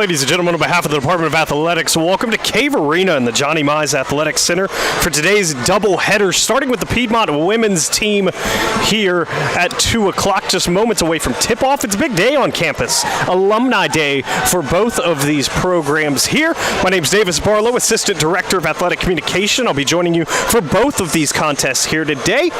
Ladies and gentlemen, on behalf of the Department of Athletics, welcome to Cave Arena in the Johnny Mize Athletics Center for today's doubleheader, starting with the Piedmont women's team here at 2 o'clock, just moments away from tip-off. It's a big day on campus, Alumni Day for both of these programs here. My name's Davis Barlow, Assistant Director of Athletic Communication. I'll be joining you for both of these contests here today.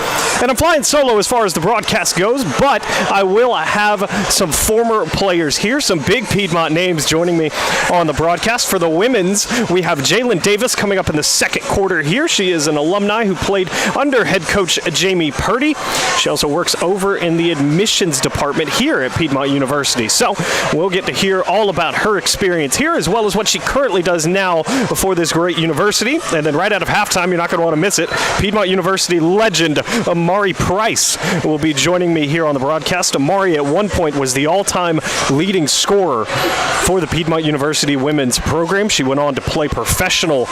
And I'm flying solo as far as the broadcast goes, but I will have some former players here, some big Piedmont names joining me on the broadcast. For the women's, we have Jalen Davis coming up in the second quarter here. She is an alumni who played under head coach Jamie Purdy. She also works over in the admissions department here at Piedmont University. So we'll get to hear all about her experience here, as well as what she currently does now before this great university. And then right out of halftime, you're not going to want to miss it, Piedmont University legend Amari Price will be joining me here on the broadcast. Amari at one point was the all-time leading scorer for the Piedmont University women's program. She went on to play professional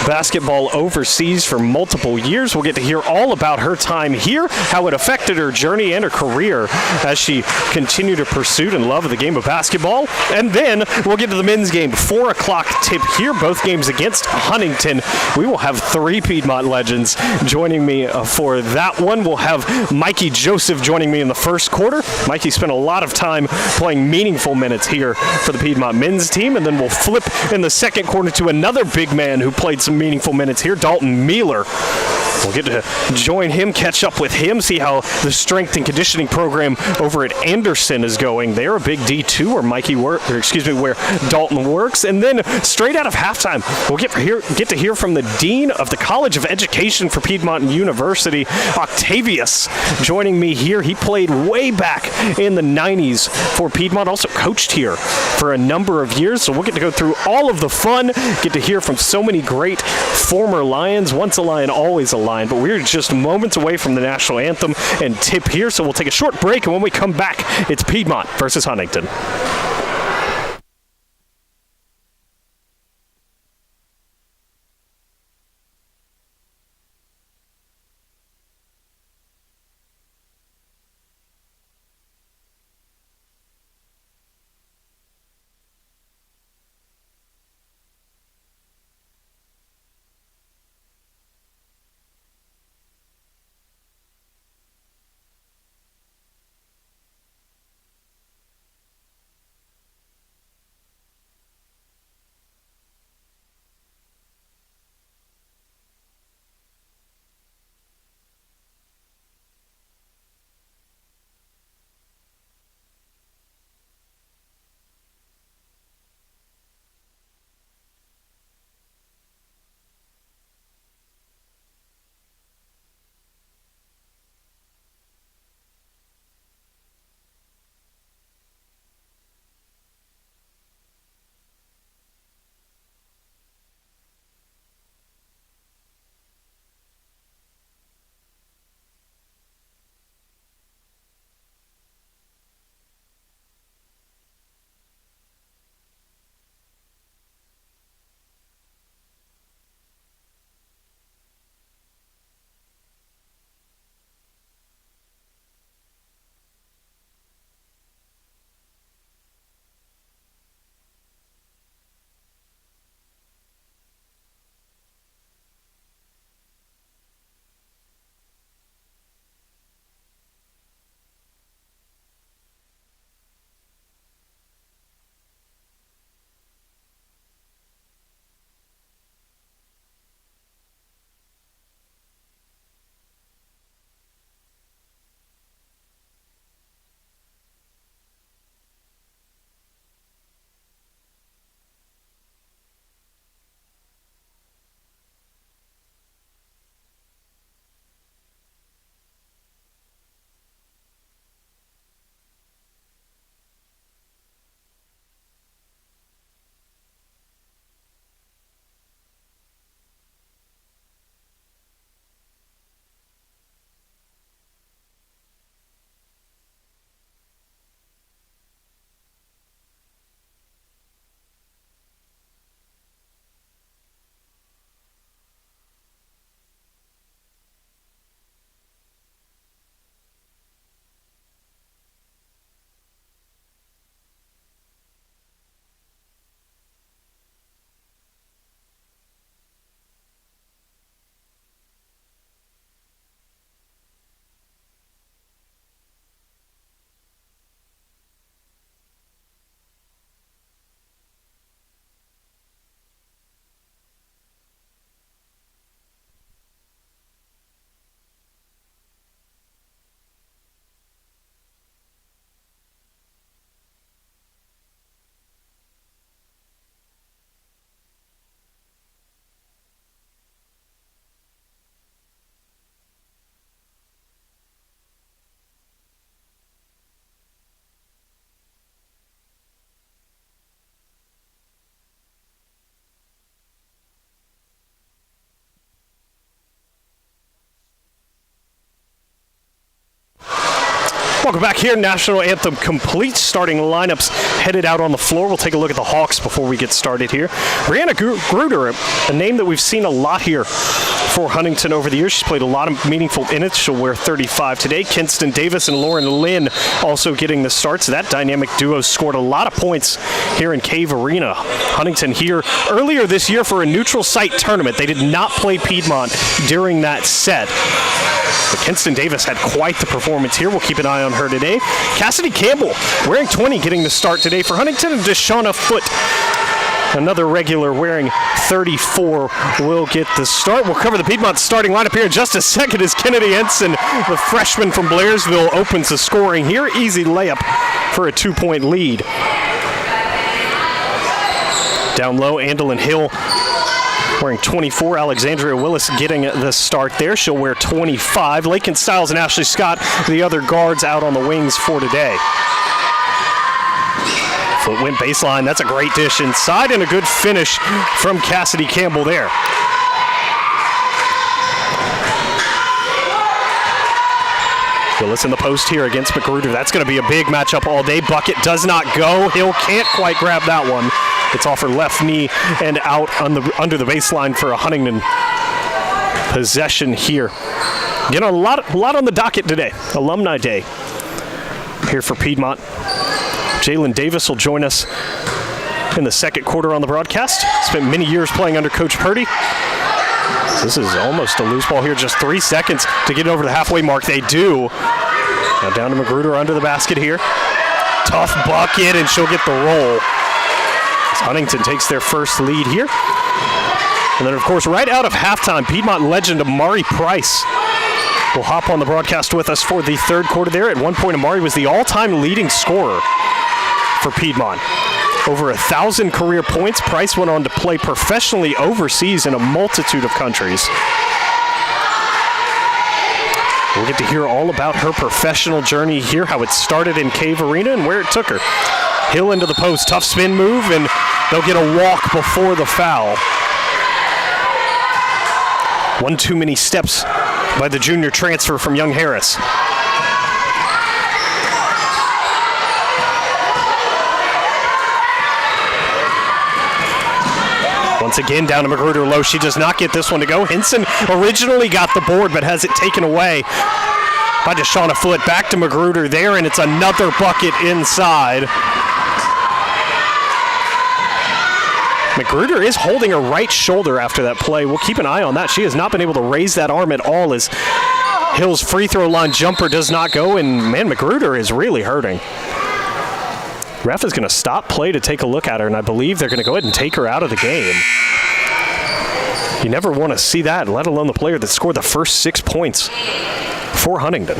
basketball overseas for multiple years. We'll get to hear all about her time here, how it affected her journey and her career as she continued her pursuit and love of the game of basketball. And then we'll get to the men's game, 4 o'clock tip here, both games against Huntingdon. We will have 3 Piedmont legends joining me for that one. We'll have Mikey Joseph joining me in the first quarter. Mikey spent a lot of time playing meaningful minutes here for the Piedmont men's team, and then we'll flip in the second quarter to another big man who played some meaningful minutes here, Dalton Mueller. We'll get to join him, catch up with him, see how the strength and conditioning program over at Anderson is going. They're a big D2 where Dalton works. And then straight out of halftime, we'll get to hear from the Dean of the College of Education for Piedmont University, Octavius, joining me here. He played way back in the 90s for Piedmont, also coached here for a number of years. So we'll get to go through all of the fun, get to hear from so many great former Lions, once a Lion, always a Lion. But we're just moments away from the national anthem and tip here, so we'll take a short break, and when we come back, it's Piedmont versus Huntingdon. Welcome back here. National Anthem complete. Starting lineups headed out on the floor. We'll take a look at the Hawks before we get started here. Brianna Gruder, a name that we've seen a lot here for Huntingdon over the years. She's played a lot of meaningful minutes. She'll wear 35 today. Kinston Davis and Lauren Lynn also getting the starts. That dynamic duo scored a lot of points here in Cave Arena. Huntingdon here earlier this year for a neutral site tournament. They did not play Piedmont during that set. But Kinston Davis had quite the performance here. We'll keep an eye on her today. Cassidy Campbell, wearing 20, getting the start today for Huntingdon. And Deshauna Foote, another regular, wearing 34, will get the start. We'll cover the Piedmont starting lineup here in just a second as Kennedy Ensign, the freshman from Blairsville, opens the scoring here. Easy layup for a 2-point lead. Down low, Andalyn Hill wearing 24. Alexandria Willis getting the start there. She'll wear 25. Lakin Stiles and Ashley Scott, the other guards out on the wings for today. Foot went baseline. That's a great dish inside and a good finish from Cassidy Campbell there. Willis in the post here against Magruder. That's going to be a big matchup all day. Bucket does not go. Hill can't quite grab that one. It's off her left knee and out on under the baseline for a Huntingdon possession here. You know, a lot on the docket today. Alumni Day here for Piedmont. Jalen Davis will join us in the second quarter on the broadcast. Spent many years playing under Coach Purdy. This is almost a loose ball here. Just 3 seconds to get over the halfway mark. They do. Now down to Magruder under the basket here. Tough bucket, and she'll get the roll. Huntingdon takes their first lead here. And then, of course, right out of halftime, Piedmont legend Amari Price will hop on the broadcast with us for the third quarter there. At one point, Amari was the all-time leading scorer for Piedmont. Over 1,000 career points. Price went on to play professionally overseas in a multitude of countries. We'll get to hear all about her professional journey here, how it started in Cave Arena and where it took her. Hill into the post, tough spin move, and they'll get a walk before the foul. One too many steps by the junior transfer from Young Harris. Once again, down to Magruder low. She does not get this one to go. Henson originally got the board, but has it taken away by Deshauna Foote. Back to Magruder there, and it's another bucket inside. Magruder is holding her right shoulder after that play. We'll keep an eye on that. She has not been able to raise that arm at all as Hill's free throw line jumper does not go, and man, Magruder is really hurting. Ref is going to stop play to take a look at her, and I believe they're going to go ahead and take her out of the game. You never want to see that, let alone the player that scored the first 6 points for Huntingdon.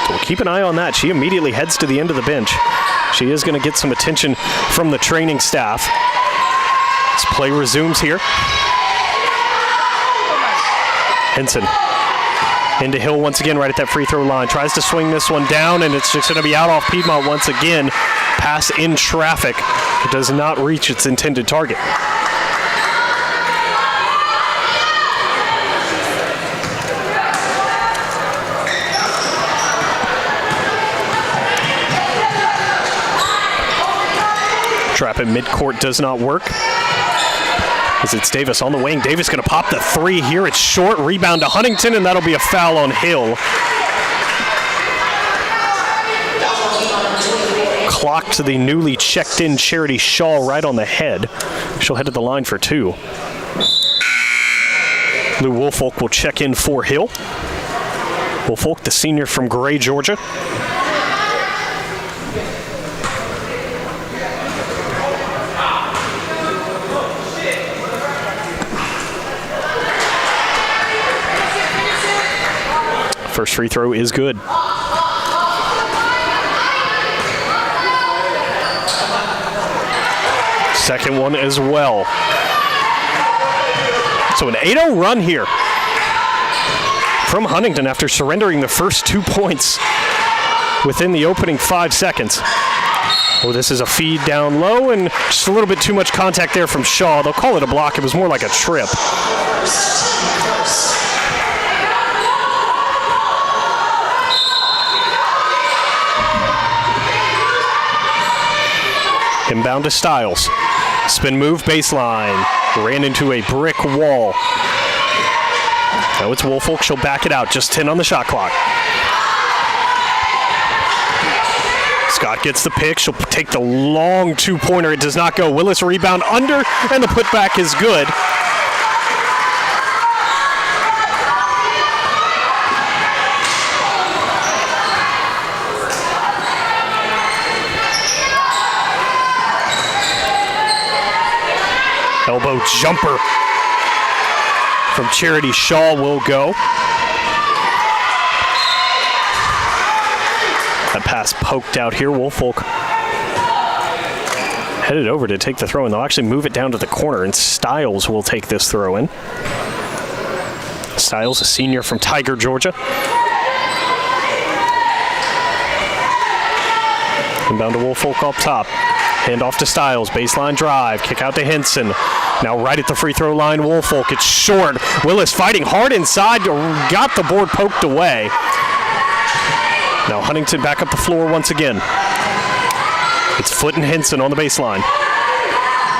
So we'll keep an eye on that. She immediately heads to the end of the bench. She is going to get some attention from the training staff. As play resumes here. Henson into Hill once again right at that free throw line. Tries to swing this one down, and it's just going to be out off Piedmont once again. Pass in traffic. It does not reach its intended target. Trap at midcourt does not work. As it's Davis on the wing. Davis going to pop the three here. It's short. Rebound to Huntingdon, and that'll be a foul on Hill. Clock to the newly checked-in Charity Shaw right on the head. She'll head to the line for two. Lou Woolfolk will check in for Hill. Woolfolk, the senior from Gray, Georgia. First free throw is good. Second one as well. So an 8-0 run here from Huntingdon after surrendering the first 2 points within the opening 5 seconds. Oh, this is a feed down low, and just a little bit too much contact there from Shaw. They'll call it a block. It was more like a trip. Inbound to Stiles. Spin move, baseline. Ran into a brick wall. Now it's Woolfolk. She'll back it out. Just 10 on the shot clock. Scott gets the pick. She'll take the long two-pointer. It does not go. Willis rebound under, and the putback is good. Elbow jumper from Charity Shaw will go. That pass poked out here. Woolfolk headed over to take the throw, and they'll actually move it down to the corner, and Stiles will take this throw in. Stiles, a senior from Tiger, Georgia. Inbound to Woolfolk up top. Hand off to Stiles, baseline drive, kick out to Henson. Now right at the free throw line, Woolfolk, it's short. Willis fighting hard inside, got the board poked away. Now Huntington back up the floor once again. It's Foot and Henson on the baseline.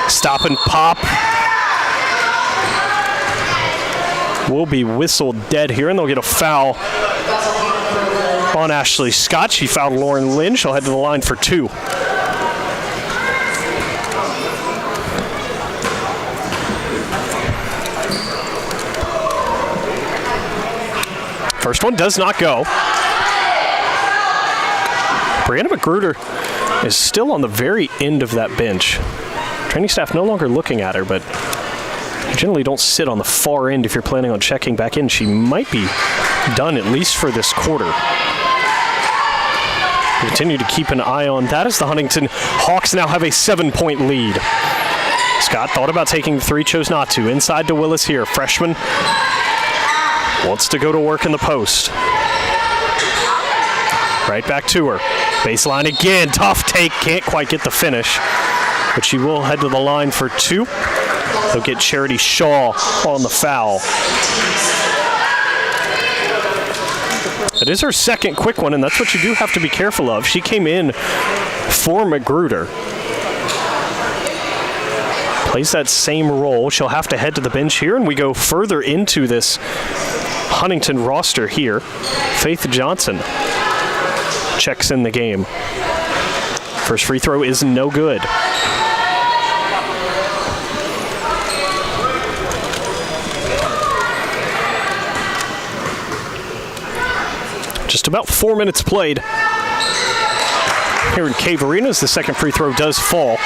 Stop and pop. Will be whistled dead here, and they'll get a foul on Ashley Scott. She fouled Lauren Lynn. She'll head to the line for 2. First one does not go. Brianna Magruder is still on the very end of that bench. Training staff no longer looking at her, but you generally don't sit on the far end if you're planning on checking back in. She might be done, at least for this quarter. Continue to keep an eye on that as the Huntington Hawks now have a 7-point lead. Scott thought about taking the three, chose not to. Inside to Willis here, freshman. Wants to go to work in the post. Right back to her. Baseline again. Tough take. Can't quite get the finish. But she will head to the line for 2. They'll get Charity Shaw on the foul. It is her second quick one, and that's what you do have to be careful of. She came in for Magruder. Plays that same role. She'll have to head to the bench here, and we go further into this Huntington roster here. Faith Johnson checks in the game. First free throw is no good. Just about 4 minutes played here in Cave Arena as the second free throw does fall.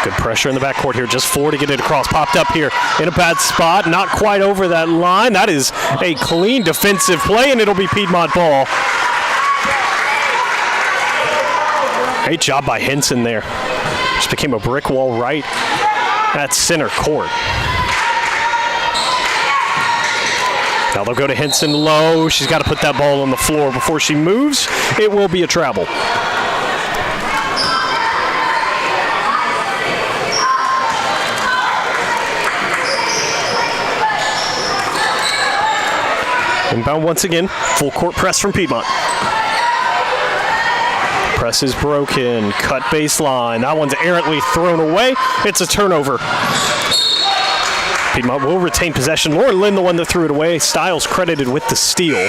Good pressure in the backcourt here. Just 4 to get it across. Popped up here in a bad spot. Not quite over that line. That is a clean defensive play, and it'll be Piedmont ball. Great job by Henson there. Just became a brick wall right at center court. Now they'll go to Henson low. She's got to put that ball on the floor before she moves. It will be a travel. Inbound once again. Full court press from Piedmont. Press is broken. Cut baseline. That one's errantly thrown away. It's a turnover. Piedmont will retain possession. Lauren Lynn, the one that threw it away. Stiles credited with the steal.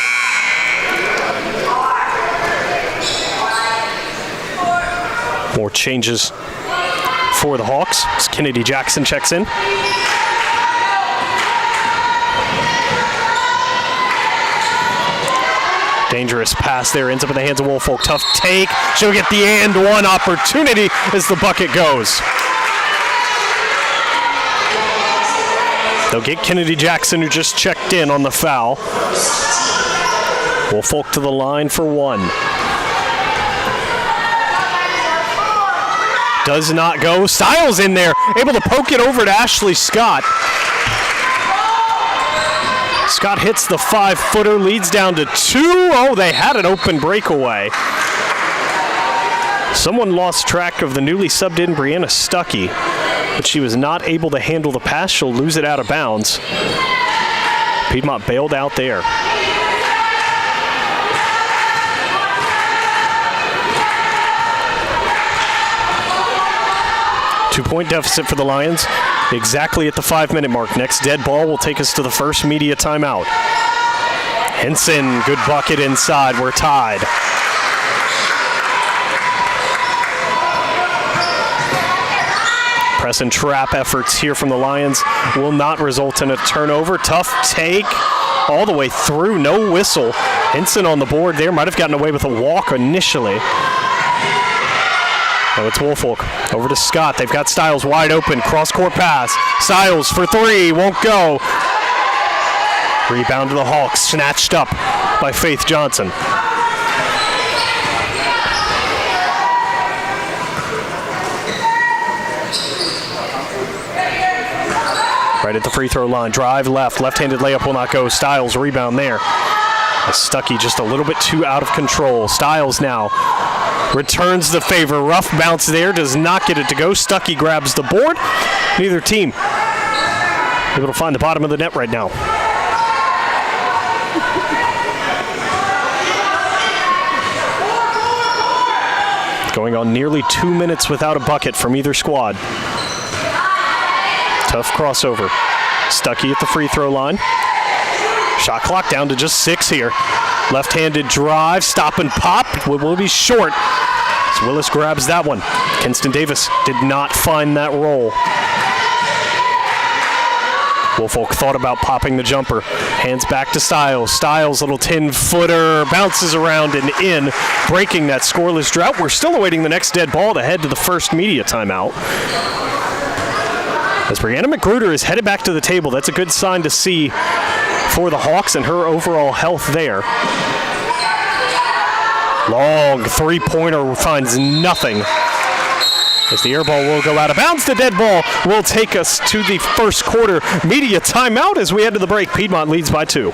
More changes for the Hawks as Kennedy Jackson checks in. Dangerous pass there, ends up in the hands of Woolfolk. Tough take. She'll get the and one opportunity as the bucket goes. They'll get Kennedy Jackson, who just checked in on the foul. Woolfolk to the line for 1. Does not go. Stiles in there, able to poke it over to Ashley Scott. Scott hits the 5-footer, leads down to 2. Oh, they had an open breakaway. Someone lost track of the newly subbed in Brianna Stuckey, but she was not able to handle the pass. She'll lose it out of bounds. Piedmont bailed out there. Two-point deficit for the Lions, exactly at the 5-minute mark. Next dead ball will take us to the first media timeout. Henson, good bucket inside. We're tied. Press and trap efforts here from the Lions will not result in a turnover. Tough take all the way through, no whistle. Henson on the board there, might have gotten away with a walk initially. Oh, it's Woolfolk. Over to Scott. They've got Stiles wide open. Cross-court pass. Stiles for 3. Won't go. Rebound to the Hawks. Snatched up by Faith Johnson. Right at the free throw line. Drive left. Left-handed layup will not go. Stiles rebound there. Stuckey just a little bit too out of control. Stiles now returns the favor. Rough bounce there. Does not get it to go. Stuckey grabs the board. Neither team able to find the bottom of the net right now. Going on nearly 2 minutes without a bucket from either squad. Tough crossover. Stuckey at the free throw line. Shot clock down to just 6 here. Left-handed drive, stop and pop. Will be short. As Willis grabs that one. Kinston Davis did not find that roll. Woolfolk thought about popping the jumper. Hands back to Stiles. Stiles, little 10-footer, bounces around and in, breaking that scoreless drought. We're still awaiting the next dead ball to head to the first media timeout. As Brianna Magruder is headed back to the table, that's a good sign to see for the Hawks and her overall health there. Long three-pointer finds nothing. As the air ball will go out of bounds, the dead ball will take us to the first quarter media timeout as we head to the break. Piedmont leads by 2.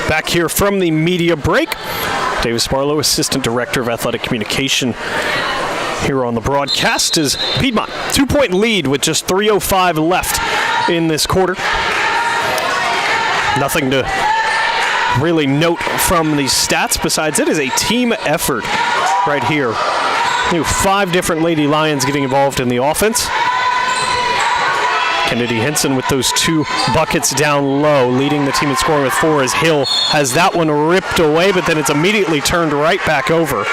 Back here from the media break. Davis Barlow, Assistant Director of Athletic Communication, here on the broadcast is Piedmont. 2-point lead with just 3:05 left in this quarter. Nothing to really note from these stats besides it is a team effort right here. 5 different Lady Lions getting involved in the offense. Kennedy Henson with those 2 buckets down low, leading the team in scoring with 4 as Hill has that one ripped away, but then it's immediately turned right back over.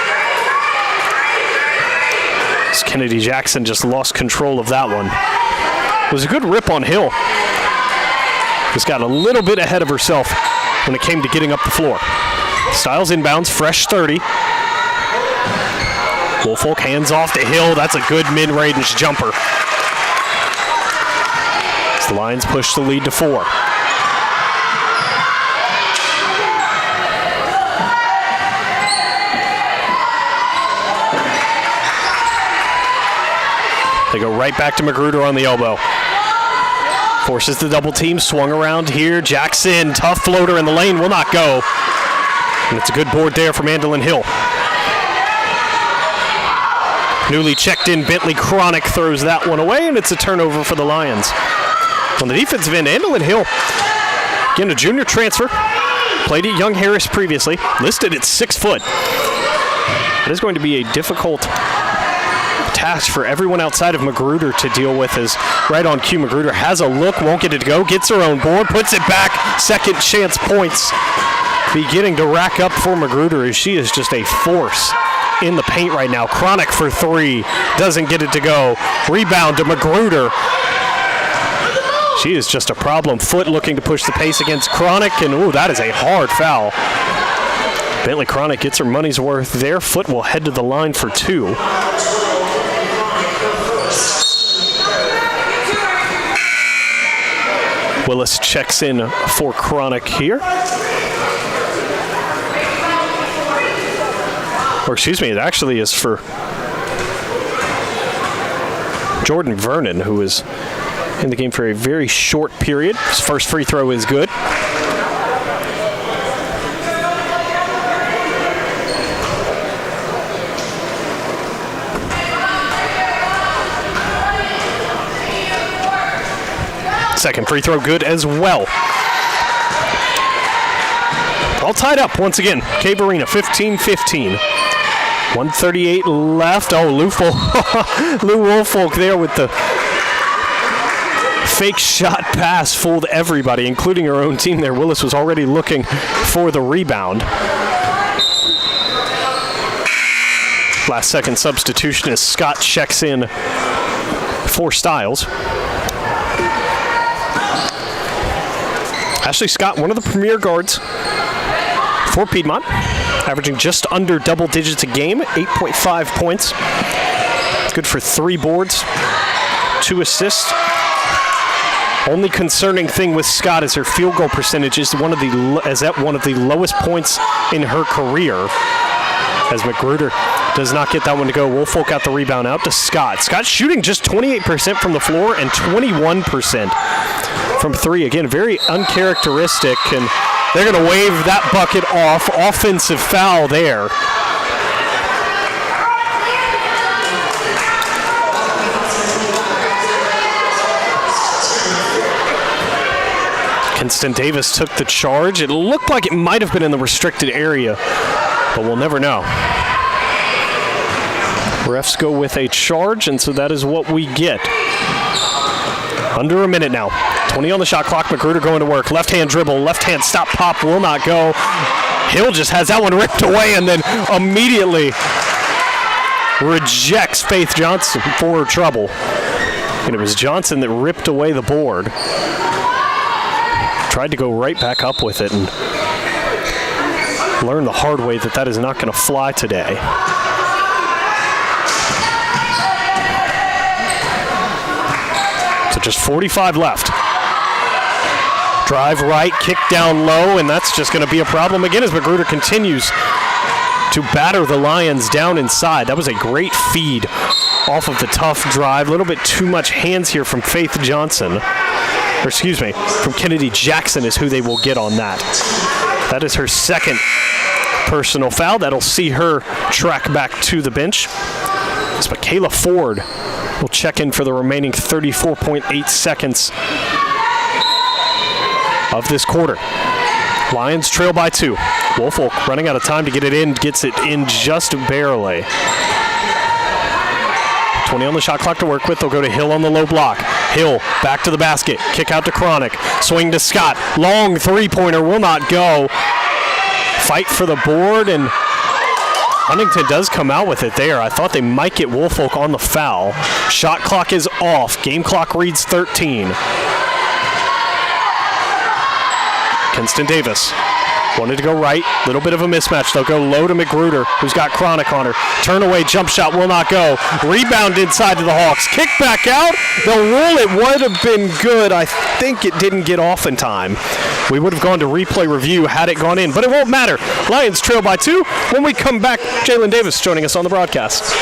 As Kennedy Jackson just lost control of that one. It was a good rip on Hill. Just got a little bit ahead of herself when it came to getting up the floor. Stiles inbounds, fresh 30. Woolfolk hands off to Hill. That's a good mid-range jumper. The Lions push the lead to 4. They go right back to Magruder on the elbow. Forces the double team, swung around here. Jackson, tough floater in the lane, will not go. And it's a good board there for Mandolin Hill. Newly checked in Bentley Cronick throws that one away, and it's a turnover for the Lions. On the defensive end, Andolin Hill, again, a junior transfer. Played at Young Harris previously, listed at 6 foot. It is going to be a difficult task for everyone outside of Magruder to deal with, as right on cue, Magruder has a look, won't get it to go, gets her own board, puts it back, second chance points beginning to rack up for Magruder, as she is just a force in the paint right now. Cronick for 3, doesn't get it to go, rebound to Magruder. She is just a problem. Foot looking to push the pace against Cronick, and ooh, that is a hard foul. Bentley Cronick gets her money's worth there. Foot will head to the line for 2. Willis checks in for Cronick here. Or excuse me, it actually is for Jordan Vernon, who is in the game for a very short period. His first free throw is good. Second free throw good as well. All tied up once again. Cave Arena 15-15. 138 left. Oh, Lou Woolfolk there with the fake shot pass, fooled everybody, including her own team there. Willis was already looking for the rebound. Last second substitution as Scott checks in for Stiles. Ashley Scott, one of the premier guards for Piedmont, averaging just under double digits a game, 8.5 points. Good for 3 boards, 2 assists. Only concerning thing with Scott is her field goal percentage is at one of the lowest points in her career, as Magruder does not get that one to go. Woolfolk got the rebound out to Scott. Scott shooting just 28% from the floor and 21% from 3. Again, very uncharacteristic, and they're going to wave that bucket off. Offensive foul there. Kinston Davis took the charge. It looked like it might have been in the restricted area, but we'll never know. Refs go with a charge, and so that is what we get. Under a minute now. 20 on the shot clock. Magruder going to work. Left-hand dribble. Left-hand stop pop will not go. Hill just has that one ripped away and then immediately rejects Faith Johnson for trouble. And it was Johnson that ripped away the board. Tried to go right back up with it and learned the hard way that that is not going to fly today. So just 45 left. Drive right, kick down low, and that's just going to be a problem again as Magruder continues to batter the Lions down inside. That was a great feed off of the tough drive. A little bit too much hands here from Faith Johnson. Or excuse me, from Kennedy Jackson is who they will get on that. That is her second personal foul. That'll see her track back to the bench. But Kayla Ford will check in for the remaining 34.8 seconds of this quarter. Lions trail by 2. Woolfolk running out of time to get it in, gets it in just barely. 20 on the shot clock to work with. They'll go to Hill on the low block. Hill back to the basket. Kick out to Cronick. Swing to Scott. Long three-pointer will not go. Fight for the board, and Huntingdon does come out with it there. I thought they might get Woolfolk on the foul. Shot clock is off. Game clock reads 13. Kinston Davis wanted to go right. Little bit of a mismatch. They'll go low to Magruder, who's got Cronick on her. Turn away, jump shot will not go. Rebound inside to the Hawks. Kick back out. The rule, it would have been good. I think it didn't get off in time. We would have gone to replay review had it gone in, but it won't matter. Lions trail by 2. When we come back, Jalen Davis joining us on the broadcast.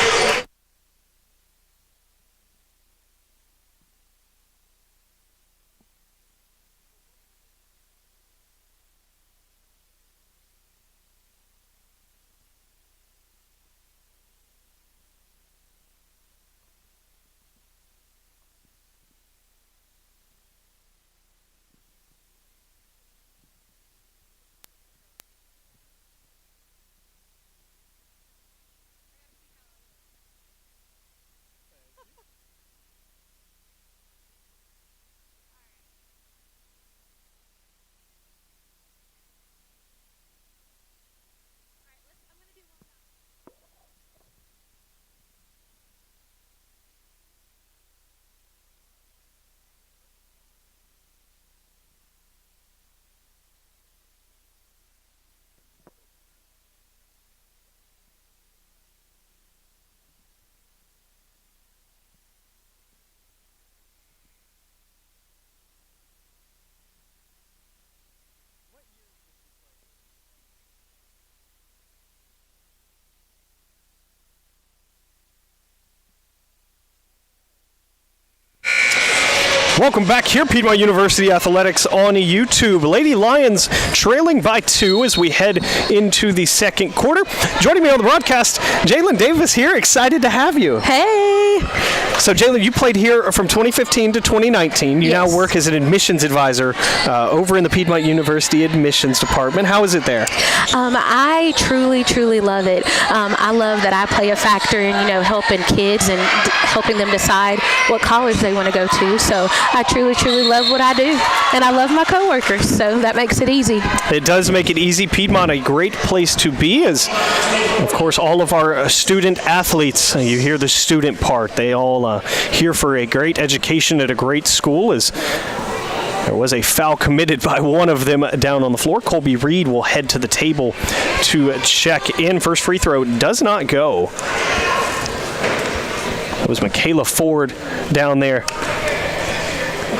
Welcome back here, Piedmont University Athletics on YouTube. Lady Lions trailing by 2 as we head into the second quarter. Joining me on the broadcast, Jalen Davis here. Excited to have you. Hey. So, Jalen, you played here from 2015 to 2019. You now work as an admissions advisor over in the Piedmont University Admissions Department. How is it there? I truly love it. I love that I play a factor in, helping kids and helping them decide what college they want to go to. So I truly love what I do, and I love my coworkers, so that makes it easy. It does make it easy. Piedmont, a great place to be, as, of course, all of our student athletes, you hear the student part, they all here for a great education at a great school. As there was a foul committed by one of them down on the floor. Colby Reed will head to the table to check in. First free throw does not go. It was Michaela Ford down there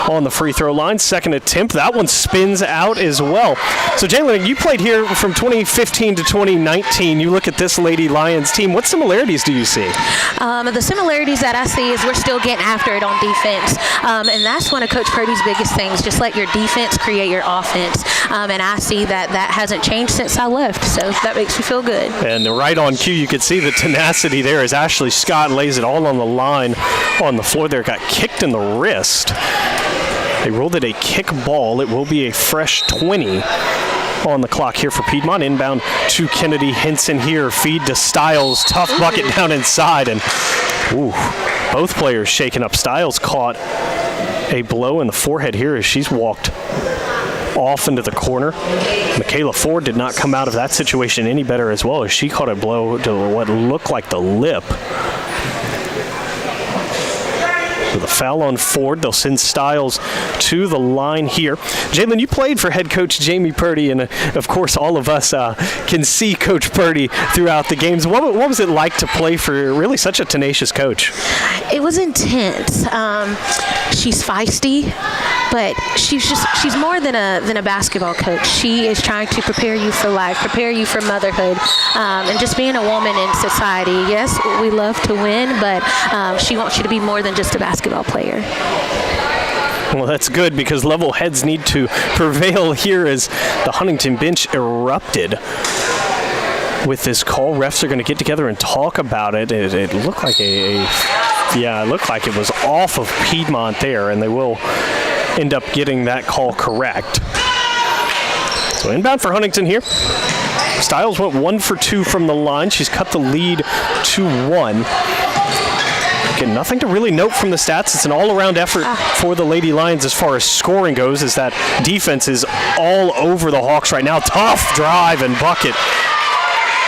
on the free throw line. Second attempt. That one spins out as well. So, Jalen, you played here from 2015 to 2019. You look at this Lady Lions team. What similarities do you see? The similarities that I see is we're still getting after it on defense. And that's one of Coach Purdy's biggest things. Just let your defense create your offense. And I see that hasn't changed since I left. So that makes me feel good. And right on cue, you could see the tenacity there as Ashley Scott lays it all on the line on the floor there. Got kicked in the wrist. They ruled it a kick ball. It will be a fresh 20 on the clock here for Piedmont. Inbound to Kennedy Henson here. Feed to Stiles. Tough bucket down inside. And both players shaking up. Stiles caught a blow in the forehead here as she's walked off into the corner. Michaela Ford did not come out of that situation any better as well, as she caught a blow to what looked like the lip. With a foul on Ford, they'll send Stiles to the line here. Jalen, you played for head coach Jamie Purdy, and of course all of us can see Coach Purdy throughout the games. What was it like to play for really such a tenacious coach? It was intense. She's feisty, but she's more than a basketball coach. She is trying to prepare you for life, prepare you for motherhood, and just being a woman in society. Yes, we love to win, but she wants you to be more than just a basketball player. Well, that's good, because level heads need to prevail here as the Huntingdon bench erupted with this call. Refs are going to get together and talk about it. It looked like it looked like it was off of Piedmont there, and they will end up getting that call correct. So inbound for Huntingdon here. Stiles went 1 for 2 from the line. She's cut the lead to 1. Again, nothing to really note from the stats. It's an all-around effort for the Lady Lions as far as scoring goes, as that defense is all over the Hawks right now. Tough drive and bucket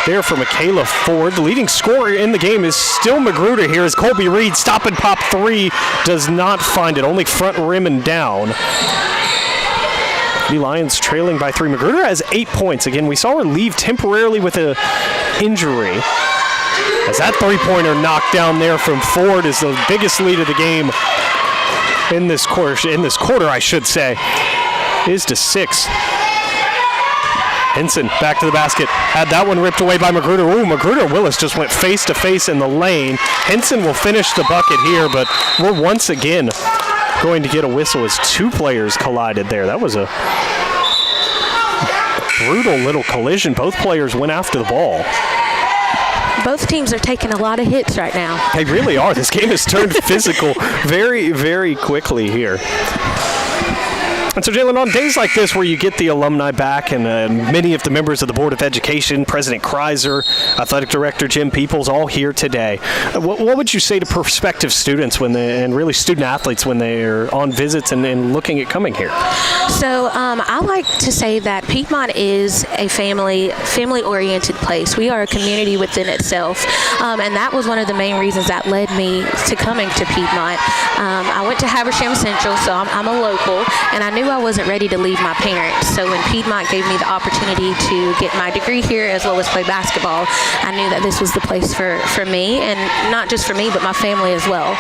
there for Michaela Ford. The leading scorer in the game is still Magruder here, as Colby Reed stop and pop 3 does not find it. Only front rim and down. The Lions trailing by 3. Magruder has 8 points. Again, we saw her leave temporarily with an injury, as that three-pointer knocked down there from Ford is the biggest lead of the game in this quarter, I should say, is to 6. Henson back to the basket. Had that one ripped away by Magruder. Magruder Willis just went face-to-face in the lane. Henson will finish the bucket here, but we're once again going to get a whistle as 2 players collided there. That was a brutal little collision. Both players went after the ball. Both teams are taking a lot of hits right now. They really are. This game has turned physical very, very quickly here. And so, Jalen, on days like this where you get the alumni back and many of the members of the Board of Education, President Kreiser, Athletic Director Jim Peoples, all here today, what would you say to prospective students and really student athletes when they're on visits and looking at coming here? So I like to say that Piedmont is a family-oriented place. We are a community within itself, and that was one of the main reasons that led me to coming to Piedmont. I went to Habersham Central, so I'm a local, and I knew I wasn't ready to leave my parents. So when Piedmont gave me the opportunity to get my degree here as well as play basketball, I knew that this was the place for me, and not just for me, but my family as well.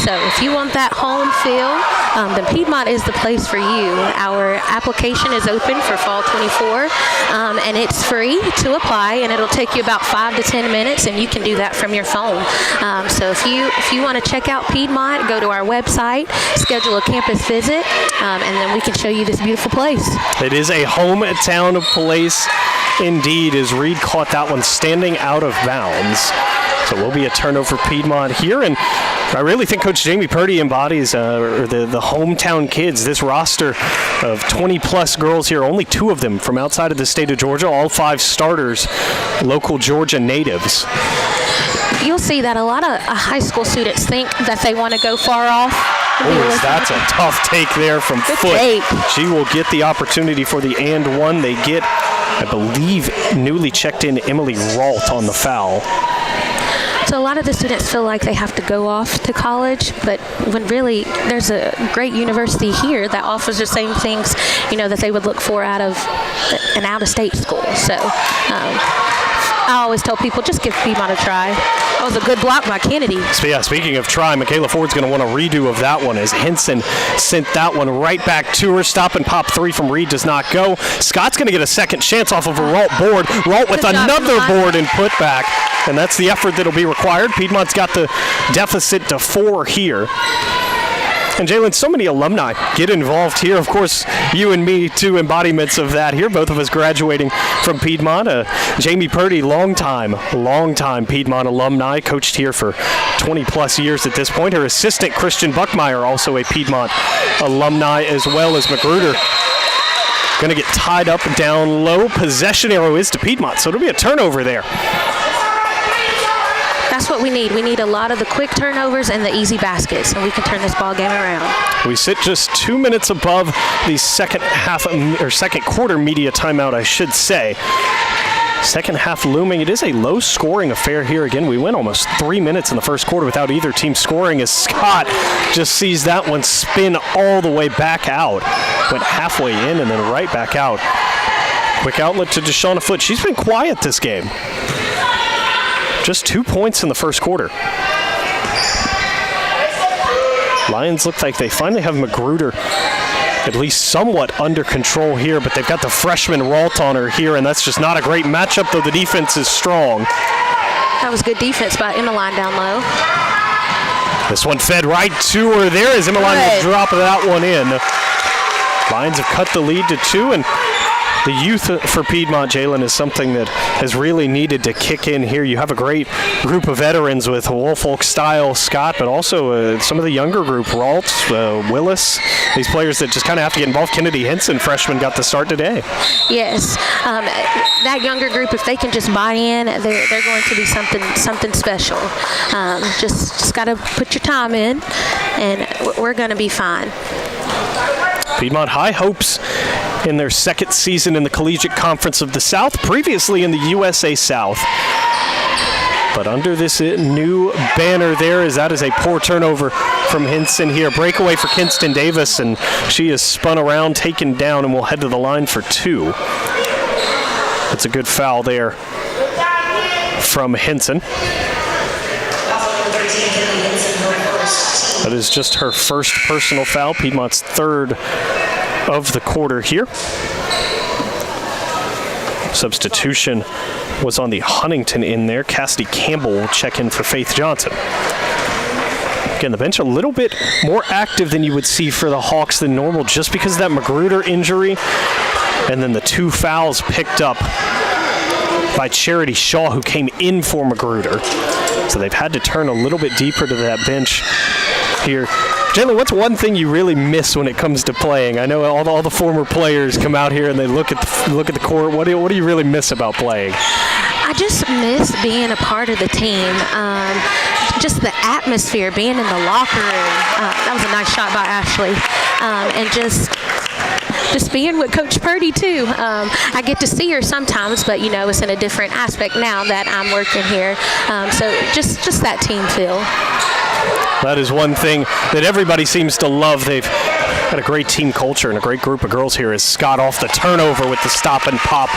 So if you want that home feel, then Piedmont is the place for you. Our application is open for fall 24, and it's free to apply, and it'll take you about 5 to 10 minutes, and you can do that from your phone. So if you want to check out Piedmont, go to our website, schedule a campus visit, and then we can show you this beautiful place. It is a hometown place indeed, as Reed caught that one standing out of bounds. So it will be a turnover Piedmont here, and I really think Coach Jamie Purdy embodies the hometown kids. This roster of 20-plus girls here, only 2 of them from outside of the state of Georgia, all 5 starters, local Georgia natives. You'll see that a lot of high school students think that they want to go far off. Oh, that's a tough take there from Good Foot. take. She will get the opportunity for the and one. They get, I believe, newly checked in Emily Ralt on the foul. So a lot of the students feel like they have to go off to college, but when really there's a great university here that offers the same things, that they would look for out of an out-of-state school. So I always tell people, just give Piedmont a try. That was a good block by Kennedy. So yeah, speaking of try, Michaela Ford's going to want a redo of that one as Henson sent that one right back to her. Stop and pop 3 from Reed does not go. Scott's going to get a second chance off of a Ralt board. Ralt with another board and put back. And that's the effort that'll be required. Piedmont's got the deficit to 4 here. And Jalen, so many alumni get involved here. Of course, you and me, 2 embodiments of that here. Both of us graduating from Piedmont. Jamie Purdy, longtime Piedmont alumni, coached here for 20-plus years at this point. Her assistant, Christian Buckmeyer, also a Piedmont alumni, as well as Magruder. Going to get tied up down low. Possession arrow is to Piedmont, so it'll be a turnover there. That's what we need. We need a lot of the quick turnovers and the easy baskets, and we can turn this ball game around. We sit just 2 minutes above the second quarter media timeout, I should say. Second half looming. It is a low-scoring affair here. Again, we went almost 3 minutes in the first quarter without either team scoring, as Scott just sees that one spin all the way back out. Went halfway in and then right back out. Quick outlet to Deshauna Foote. She's been quiet this game. Just 2 points in the first quarter. Lions look like they finally have Magruder at least somewhat under control here, but they've got the freshman Ralt on her here, and that's just not a great matchup, though the defense is strong. That was good defense by Emmeline down low. This one fed right to her there as Emmeline will drop that one in. Lions have cut the lead to 2, and the youth for Piedmont, Jalen, is something that has really needed to kick in here. You have a great group of veterans with Woolfolk Style, Scott, but also some of the younger group, Ralt, Willis, these players that just kind of have to get involved. Kennedy Henson, freshman, got the start today. Yes. That younger group, if they can just buy in, they're going to be something special. Just got to put your time in, and we're going to be fine. Piedmont high hopes in their second season in the Collegiate Conference of the South, previously in the USA South. But under this new banner there, as that is a poor turnover from Henson here. Breakaway for Kinston Davis, and she is spun around, taken down, and will head to the line for 2. That's a good foul there from Henson. That is just her first personal foul, Piedmont's 3rd of the quarter here. Substitution was on the Huntingdon in there. Cassidy Campbell will check in for Faith Johnson. Again, the bench a little bit more active than you would see for the Hawks than normal, just because of that Magruder injury, and then the 2 fouls picked up by Charity Shaw, who came in for Magruder. So they've had to turn a little bit deeper to that bench here. Jalen, what's one thing you really miss when it comes to playing? I know all the former players come out here and they look at the court. What do you really miss about playing? I just miss being a part of the team. Just the atmosphere, being in the locker room. That was a nice shot by Ashley. And just being with Coach Purdy, too. I get to see her sometimes, but, it's in a different aspect now that I'm working here. So just that team feel. That is one thing that everybody seems to love. They've Got a great team culture and a great group of girls here as Scott off the turnover with the stop and pop.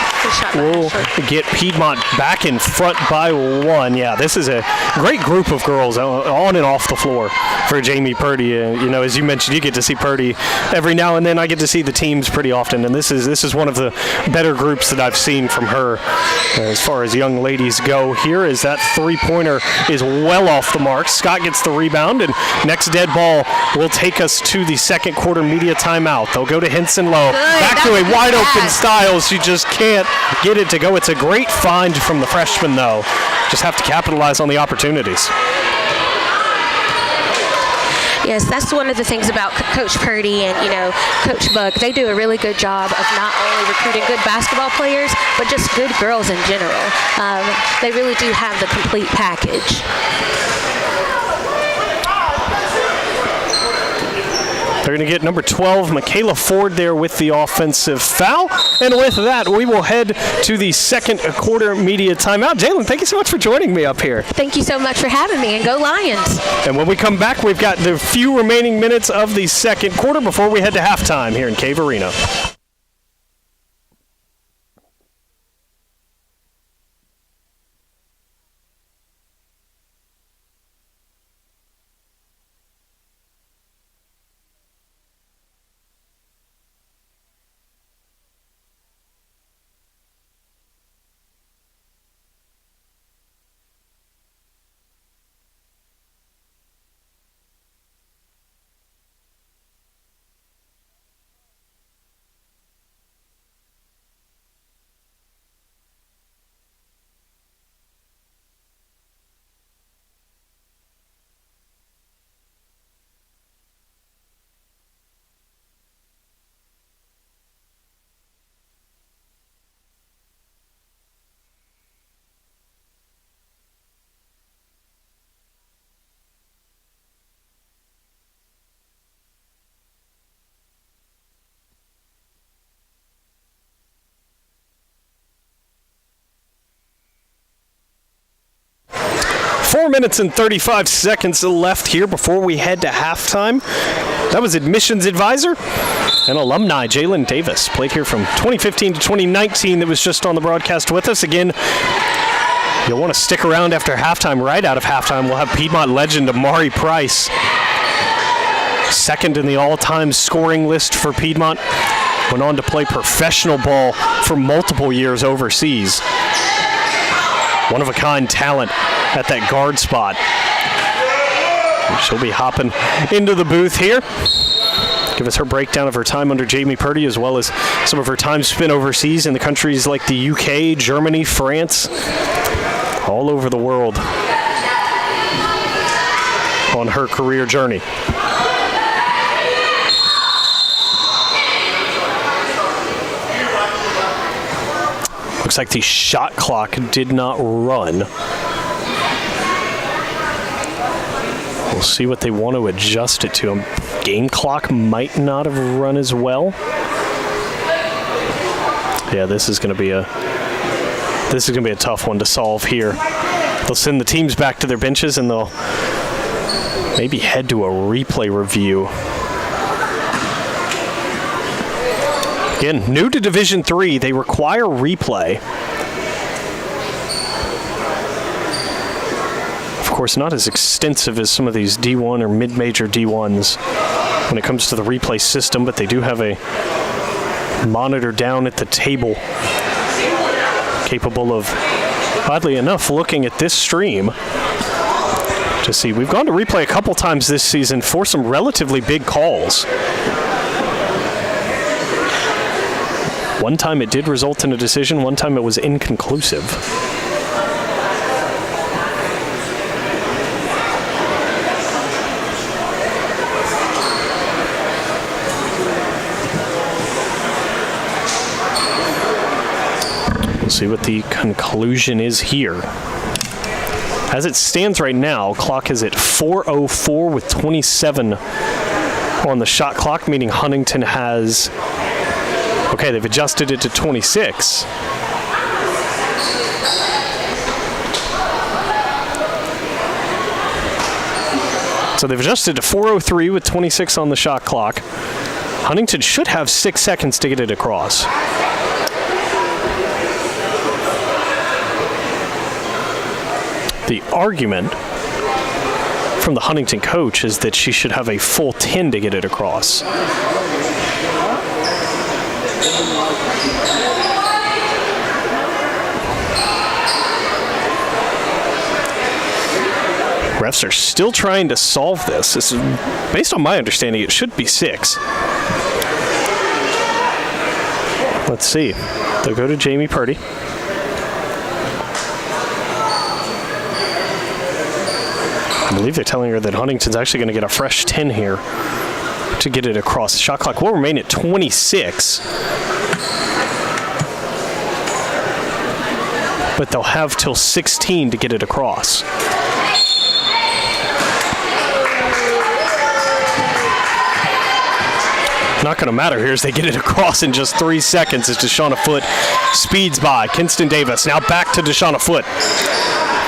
We'll get Piedmont back in front by 1. Yeah, this is a great group of girls on and off the floor for Jamie Purdy. As you mentioned, you get to see Purdy every now and then. I get to see the teams pretty often, and this is one of the better groups that I've seen from her as far as young ladies go. Here is that three-pointer is well off the mark. Scott gets the rebound, and next dead ball will take us to the second quarter media timeout. They'll go to Henson Lowe. Back to a wide-open Styles. She just can't get it to go. It's a great find from the freshman, though. Just have to capitalize on the opportunities. Yes, that's one of the things about Coach Purdy and, Coach Buck. They do a really good job of not only recruiting good basketball players, but just good girls in general. They really do have the complete package. They're going to get number 12, Michaela Ford, there with the offensive foul. And with that, we will head to the second quarter media timeout. Jalen, thank you so much for joining me up here. Thank you so much for having me, and go Lions. And when we come back, we've got the few remaining minutes of the second quarter before we head to halftime here in Cave Arena. Four minutes and 35 seconds left here before we head to halftime. That was admissions advisor and alumni Jalen Davis. Played here from 2015 to 2019. That was just on the broadcast with us. Again, you'll want to stick around after halftime. Right out of halftime, we'll have Piedmont legend Amari Price, second in the all-time scoring list for Piedmont. Went on to play professional ball for multiple years overseas. One-of-a-kind talent at that guard spot. She'll be hopping into the booth here. Give us her breakdown of her time under Jamie Purdy, as well as some of her time spent overseas in the countries like the UK, Germany, France, all over the world on her career journey. Looks like the shot clock did not run. We'll see what they want to adjust it to. Game clock might not have run as well. Yeah, this is going to be a tough one to solve here. They'll send the teams back to their benches and they'll maybe head to a replay review. Again, new to Division III, they require replay. Of course, not as extensive as some of these D1 or mid-major D1s when it comes to the replay system, but they do have a monitor down at the table capable of, oddly enough, looking at this stream to see. We've gone to replay a couple times this season for some relatively big calls. One time it did result in a decision, one time it was inconclusive. We'll see what the conclusion is here. As it stands right now, clock is at 4:04 with 27 on the shot clock, meaning Huntingdon has... Okay, they've adjusted it to 26. So they've adjusted to 4:03 with 26 on the shot clock. Huntingdon should have 6 seconds to get it across. The argument from the Huntingdon coach is that she should have a full 10 to get it across. Refs are still trying to solve this. This is, based on my understanding, it should be 6. Let's see. They'll go to Jamie Purdy. I believe they're telling her that Huntington's actually going to get a fresh 10 here to get it across. The shot clock will remain at 26. But they'll have till 16 to get it across. Not going to matter here as they get it across in just 3 seconds as Deshauna Foote speeds by. Kinston Davis now back to Deshauna Foote.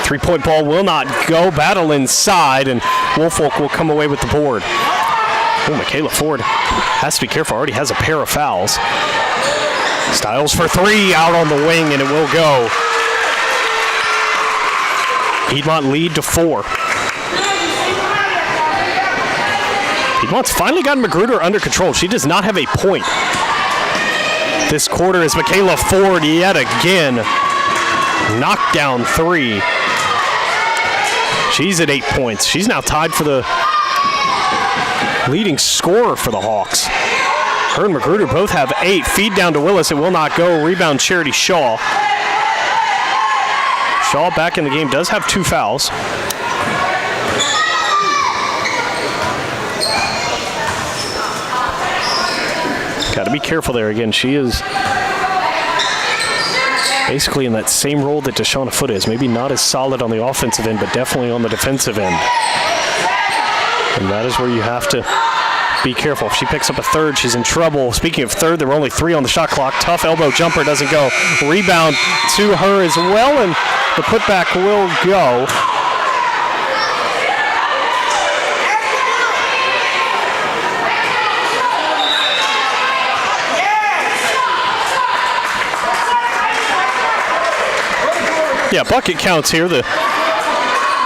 3-point ball will not go. Battle inside, and Woolfolk will come away with the board. Oh, Michaela Ford has to be careful. Already has a pair of fouls. Stiles for 3 out on the wing, and it will go. Piedmont lead to 4. Piedmont's finally got Magruder under control. She does not have a point this quarter as Michaela Ford yet again knocked down 3. She's at 8 points. She's now tied for the leading scorer for the Hawks. Her and Magruder both have 8. Feed down to Willis. It will not go. Rebound Charity Shaw. Shaw back in the game. Does have 2 fouls. Got to be careful there again. She is basically in that same role that Deshauna Foote is. Maybe not as solid on the offensive end, but definitely on the defensive end. And that is where you have to be careful. If she picks up a third, she's in trouble. Speaking of third, there were only 3 on the shot clock. Tough elbow jumper doesn't go. Rebound to her as well, and the putback will go. Yeah, bucket counts here. The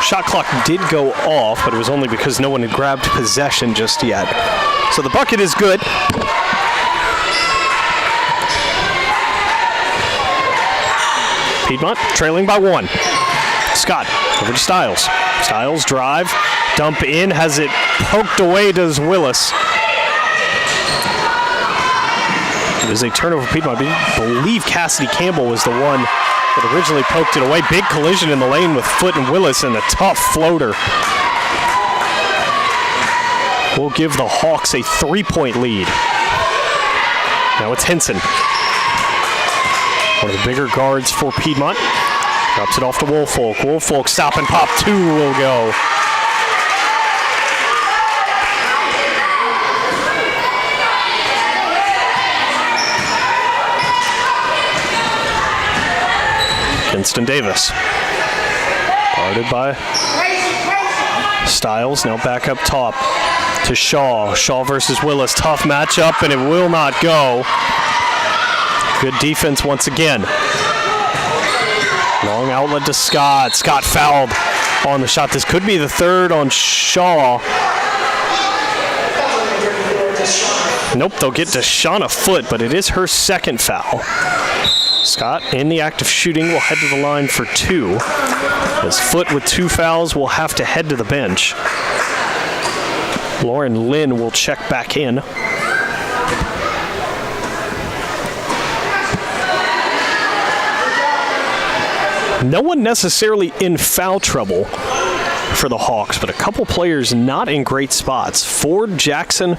shot clock did go off, but it was only because no one had grabbed possession just yet. So the bucket is good. Piedmont trailing by 1. Scott over to Stiles. Stiles drive, dump in, has it poked away, does Willis. It is a turnover for Piedmont. I believe Cassidy Campbell was the one that originally poked it away. Big collision in the lane with Foote and Willis, and a tough floater will give the Hawks a 3-point lead. Now it's Henson, one of the bigger guards for Piedmont. Drops it off to Woolfolk. Woolfolk stop and pop 2 will go. Kinston Davis, guarded by Stiles, now back up top to Shaw. Shaw versus Willis, tough matchup, and it will not go. Good defense once again. Long outlet to Scott. Scott fouled on the shot. This could be the 3rd on Shaw. Nope, they'll get Deshauna Foote, but it is her 2nd foul. Scott, in the act of shooting, will head to the line for 2. As Foote with 2 fouls will have to head to the bench. Lauren Lynn will check back in. No one necessarily in foul trouble for the Hawks, but a couple players not in great spots. Ford, Jackson,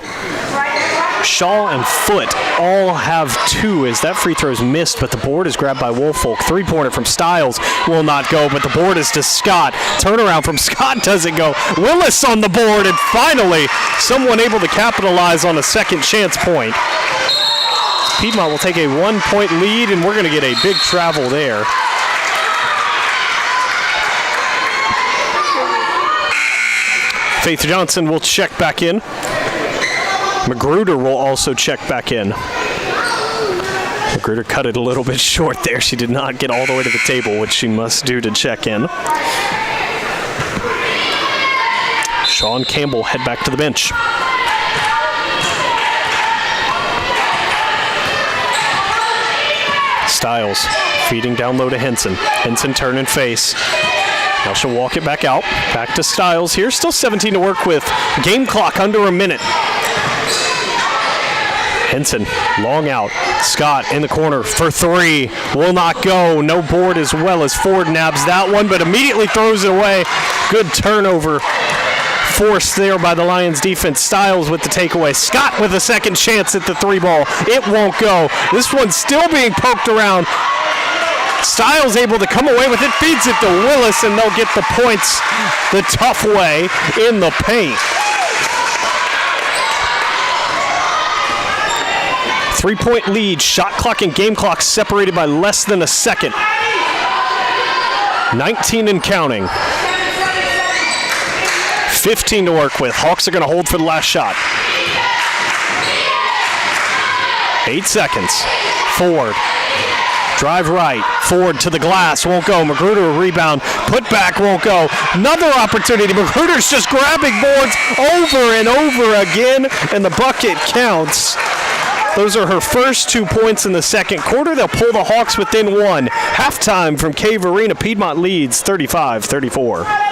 Shaw, and Foote all have 2 as that free throw is missed, but the board is grabbed by Woolfolk. 3-pointer from Stiles will not go, but the board is to Scott. Turnaround from Scott doesn't go. Willis on the board, and finally someone able to capitalize on a second chance point. Piedmont will take a 1-point lead, and we're going to get a big travel there. Faith Johnson will check back in. Magruder will also check back in. Magruder cut it a little bit short there. She did not get all the way to the table, which she must do to check in. Sean Campbell head back to the bench. Stiles feeding down low to Henson. Henson turn and face. Now she'll walk it back out. Back to Stiles here. Still 17 to work with. Game clock under a minute. Henson, long out. Scott in the corner for three. Will not go. No board as well as Ford nabs that one, but immediately throws it away. Good turnover forced there by the Lions defense. Stiles with the takeaway. Scott with a second chance at the three ball. It won't go. This one's still being poked around. Stiles able to come away with it. Feeds it to Willis, and they'll get the points the tough way in the paint. 3-point lead. Shot clock and game clock separated by less than a second. 19 and counting. 15 to work with. Hawks are going to hold for the last shot. 8 seconds. Ford. Drive right. Ford to the glass. Won't go. Magruder a rebound. Put back. Won't go. Another opportunity. Magruder's just grabbing boards over and over again, and the bucket counts. Those are her first 2 points in the second quarter. They'll pull the Hawks within one. Halftime from Cave Arena. Piedmont leads 35-34.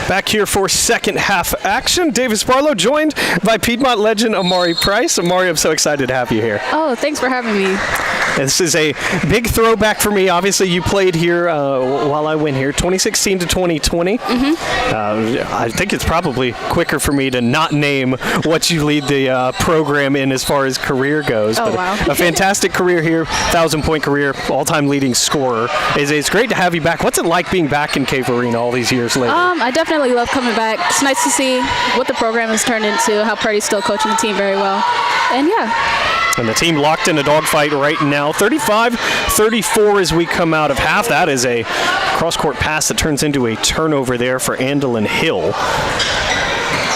Back here for second half action. Davis Barlow joined by Piedmont legend Amari Price. Amari, I'm so excited to have you here. Oh, thanks for having me. This is a big throwback for me. Obviously, you played here while I went here, 2016 to 2020. I think it's probably quicker for me to not name what you lead the program in as far as career goes. Oh, but wow. A fantastic career here, 1,000-point career, all-time leading scorer. It's great to have you back. What's it like being back in Cave Arena all these years later? I definitely love coming back. It's nice to see what the program has turned into, how Purdy's still coaching the team very well. And yeah. And the team locked in a dogfight right now, 35-34 as we come out of half. That is a cross-court pass that turns into a turnover there for Andolyn Hill.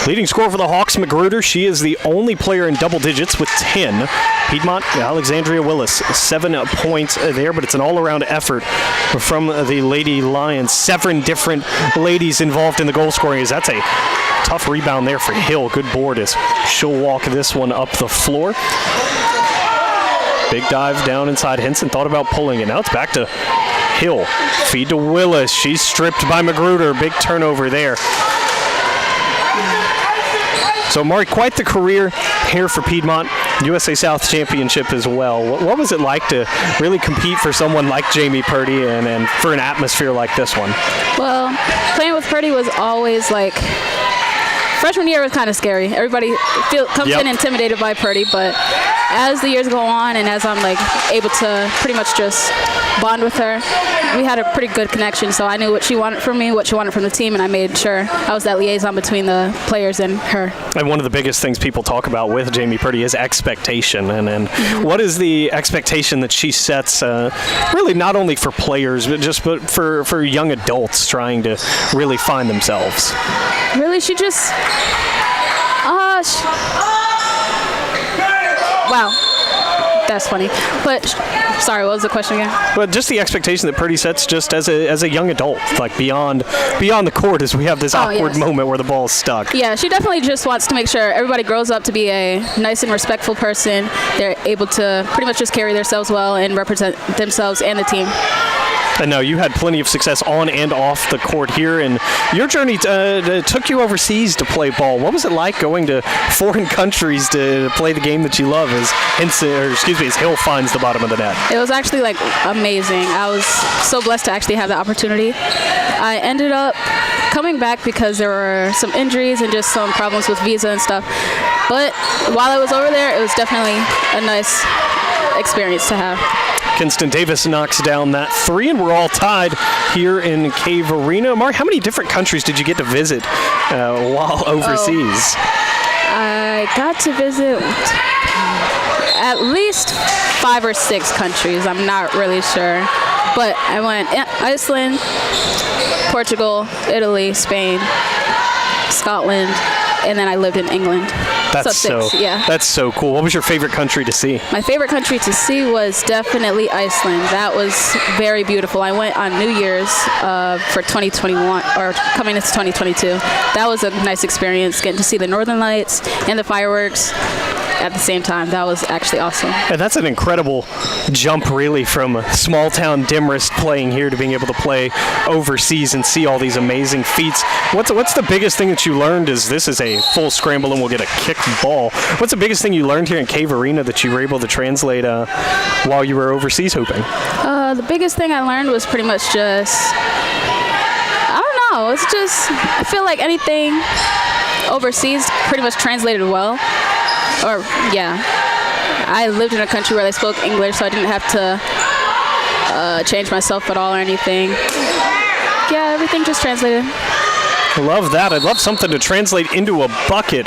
Leading scorer for the Hawks, Magruder. She is the only player in double digits with 10. Piedmont, Alexandria Willis, 7 points there, but it's an all-around effort from the Lady Lions. 7 different ladies involved in the goal scoring. That's a tough rebound there for Hill. Good board as she'll walk this one up the floor. Big dive down inside. Henson thought about pulling it. Now it's back to Hill. Feed to Willis. She's stripped by Magruder. Big turnover there. So, Mari, quite the career here for Piedmont. USA South Championship as well. What was it like to really compete for someone like Jamie Purdy and for an atmosphere like this one? Well, playing with Purdy was always like, freshman year was kind of scary. Everybody comes in intimidated by Purdy, but as the years go on and as I'm like able to pretty much just bond with her, we had a pretty good connection. So I knew what she wanted from me, what she wanted from the team, and I made sure I was that liaison between the players and her. And one of the biggest things people talk about with Jamie Purdy is expectation. And what is the expectation that she sets, really not only for players, but for young adults trying to really find themselves? Really, she just, wow, that's funny. But sorry, what was the question again? But just the expectation that Purdy sets just as a young adult, like beyond the court, as we have this awkward moment where the ball's stuck. Yeah, she definitely just wants to make sure everybody grows up to be a nice and respectful person. They're able to pretty much just carry themselves well and represent themselves and the team. I know you had plenty of success on and off the court here, and your journey took you overseas to play ball. What was it like going to foreign countries to play the game that you love as Hill finds the bottom of the net? It was actually like amazing. I was so blessed to actually have the opportunity. I ended up coming back because there were some injuries and just some problems with visa and stuff. But while I was over there, it was definitely a nice experience to have. Kinston Davis knocks down that 3, and we're all tied here in Cave Arena. Mark, how many different countries did you get to visit while overseas? I got to visit at least 5 or 6 countries. I'm not really sure. But I went Iceland, Portugal, Italy, Spain, Scotland, and then I lived in England. That's so cool. What was your favorite country to see? My favorite country to see was definitely Iceland. That was very beautiful. I went on New Year's for 2021, or coming into 2022. That was a nice experience, getting to see the Northern Lights and the fireworks at the same time. That was actually awesome. And that's an incredible jump, really, from small town Demorest playing here to being able to play overseas and see all these amazing feats. What's the biggest thing that you learned? Is this is a full scramble and we'll get a kick ball. What's the biggest thing you learned here in Cave Arena that you were able to translate while you were overseas hooping? The biggest thing I learned was pretty much just, I don't know, it's just, I feel like anything overseas pretty much translated well. I lived in a country where they spoke English, so I didn't have to change myself at all or anything. Yeah, everything just translated. I love that. I'd love something to translate into a bucket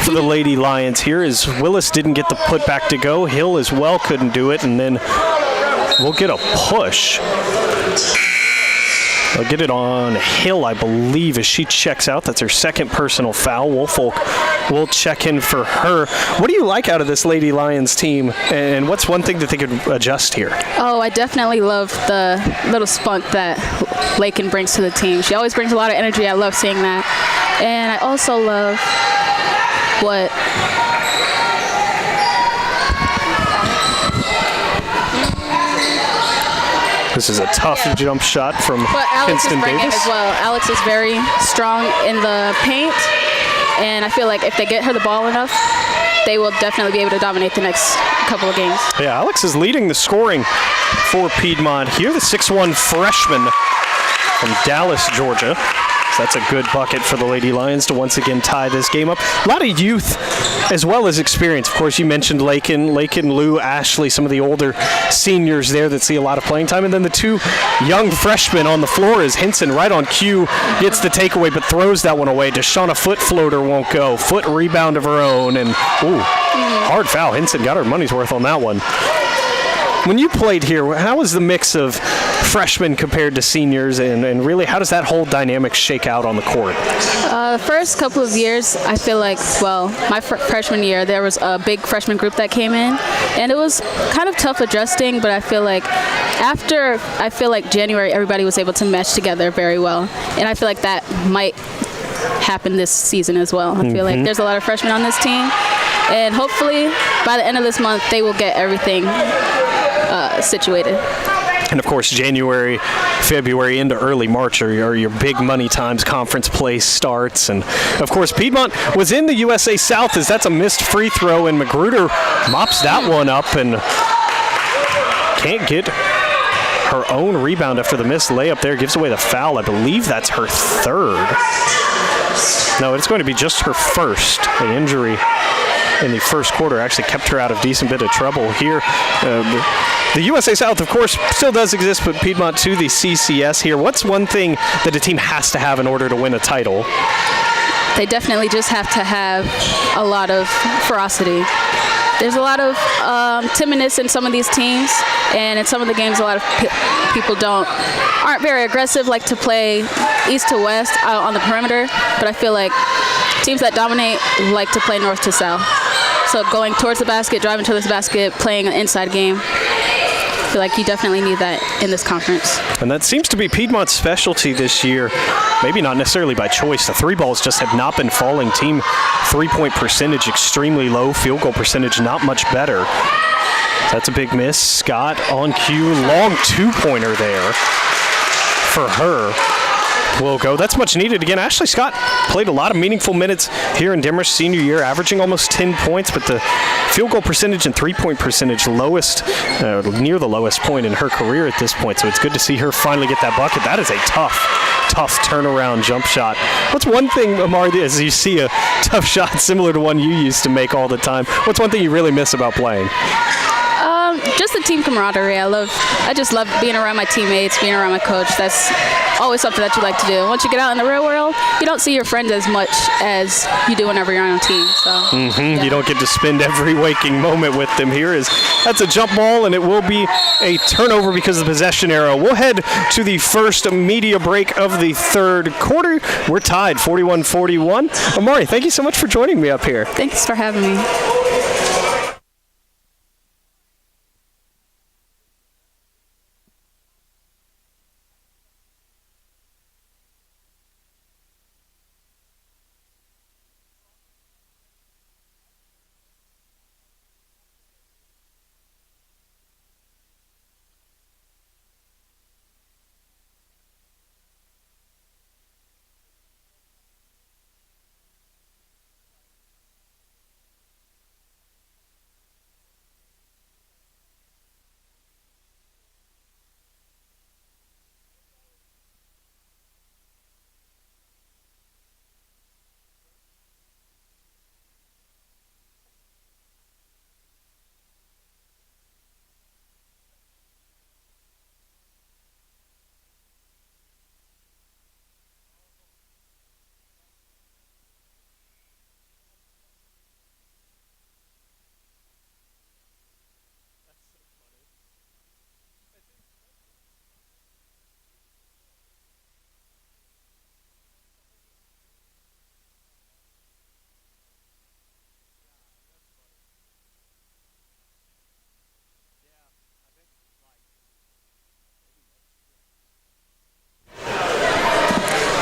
for the Lady Lions here, as Willis didn't get the putback to go. Hill as well couldn't do it, and then we'll get a push. They'll get it on Hill, I believe, as she checks out. That's her second personal foul. Woolfolk will check in for her. What do you like out of this Lady Lions team, and what's one thing that they could adjust here? Oh, I definitely love the little spunk that Lakin brings to the team. She always brings a lot of energy. I love seeing that. And I also love what This is a tough jump shot from But Alex is Kinston bringing Davis. as well. Alex is very strong in the paint, and I feel like if they get her the ball enough, they will definitely be able to dominate the next couple of games. Yeah, Alex is leading the scoring for Piedmont here, the 6'1 freshman from Dallas, Georgia. So that's a good bucket for the Lady Lions to once again tie this game up. A lot of youth as well as experience. Of course, you mentioned Lakin, Lou, Ashley, some of the older seniors there that see a lot of playing time. And then the two young freshmen on the floor is Hinson right on cue, gets the takeaway but throws that one away. Deshauna foot floater won't go. Foot rebound of her own. And, hard foul. Hinson got her money's worth on that one. When you played here, how was the mix of freshmen compared to seniors, and really how does that whole dynamic shake out on the court? The first couple of years, I feel like, my freshman year, there was a big freshman group that came in, and it was kind of tough adjusting, but I feel like January, everybody was able to mesh together very well, and I feel like that might happen this season as well. I feel like there's a lot of freshmen on this team, and hopefully by the end of this month, they will get everything situated. And of course, January, February into early March are your big money times. Conference play starts. And of course, Piedmont was in the USA South as that's a missed free throw, and Magruder mops that one up and can't get her own rebound after the missed layup there. Gives away the foul. I believe that's her third. No, it's going to be just her first. The injury in the first quarter actually kept her out of decent bit of trouble here. The USA South, of course, still does exist, but Piedmont to the CCS here. What's one thing that a team has to have in order to win a title? They definitely just have to have a lot of ferocity. There's a lot of timidness in some of these teams, and in some of the games, a lot of people aren't very aggressive, like to play east to west out on the perimeter. But I feel like teams that dominate like to play north to south. So going towards the basket, driving towards the basket, playing an inside game. I feel like you definitely need that in this conference. And that seems to be Piedmont's specialty this year. Maybe not necessarily by choice. The three balls just have not been falling. Team three-point percentage extremely low. Field goal percentage not much better. That's a big miss. Scott on cue. Long two-pointer there for her. Will go. That's much needed. Again, Ashley Scott played a lot of meaningful minutes here in Demers senior year, averaging almost 10 points, but the field goal percentage and three-point percentage lowest, near the lowest point in her career at this point. So it's good to see her finally get that bucket. That is a tough turnaround jump shot. What's one thing, Amari, as you see a tough shot similar to one you used to make all the time, what's one thing you really miss about playing? Just the team camaraderie. I just love being around my teammates, being around my coach. That's always something that you like to do. Once you get out in the real world, you don't see your friends as much as you do whenever you're on a team. So yeah. You don't get to spend every waking moment with them. That's a jump ball, and it will be a turnover because of the possession arrow. We'll head to the first media break of the third quarter. We're tied 41-41. Amari, thank you so much for joining me up here. Thanks for having me.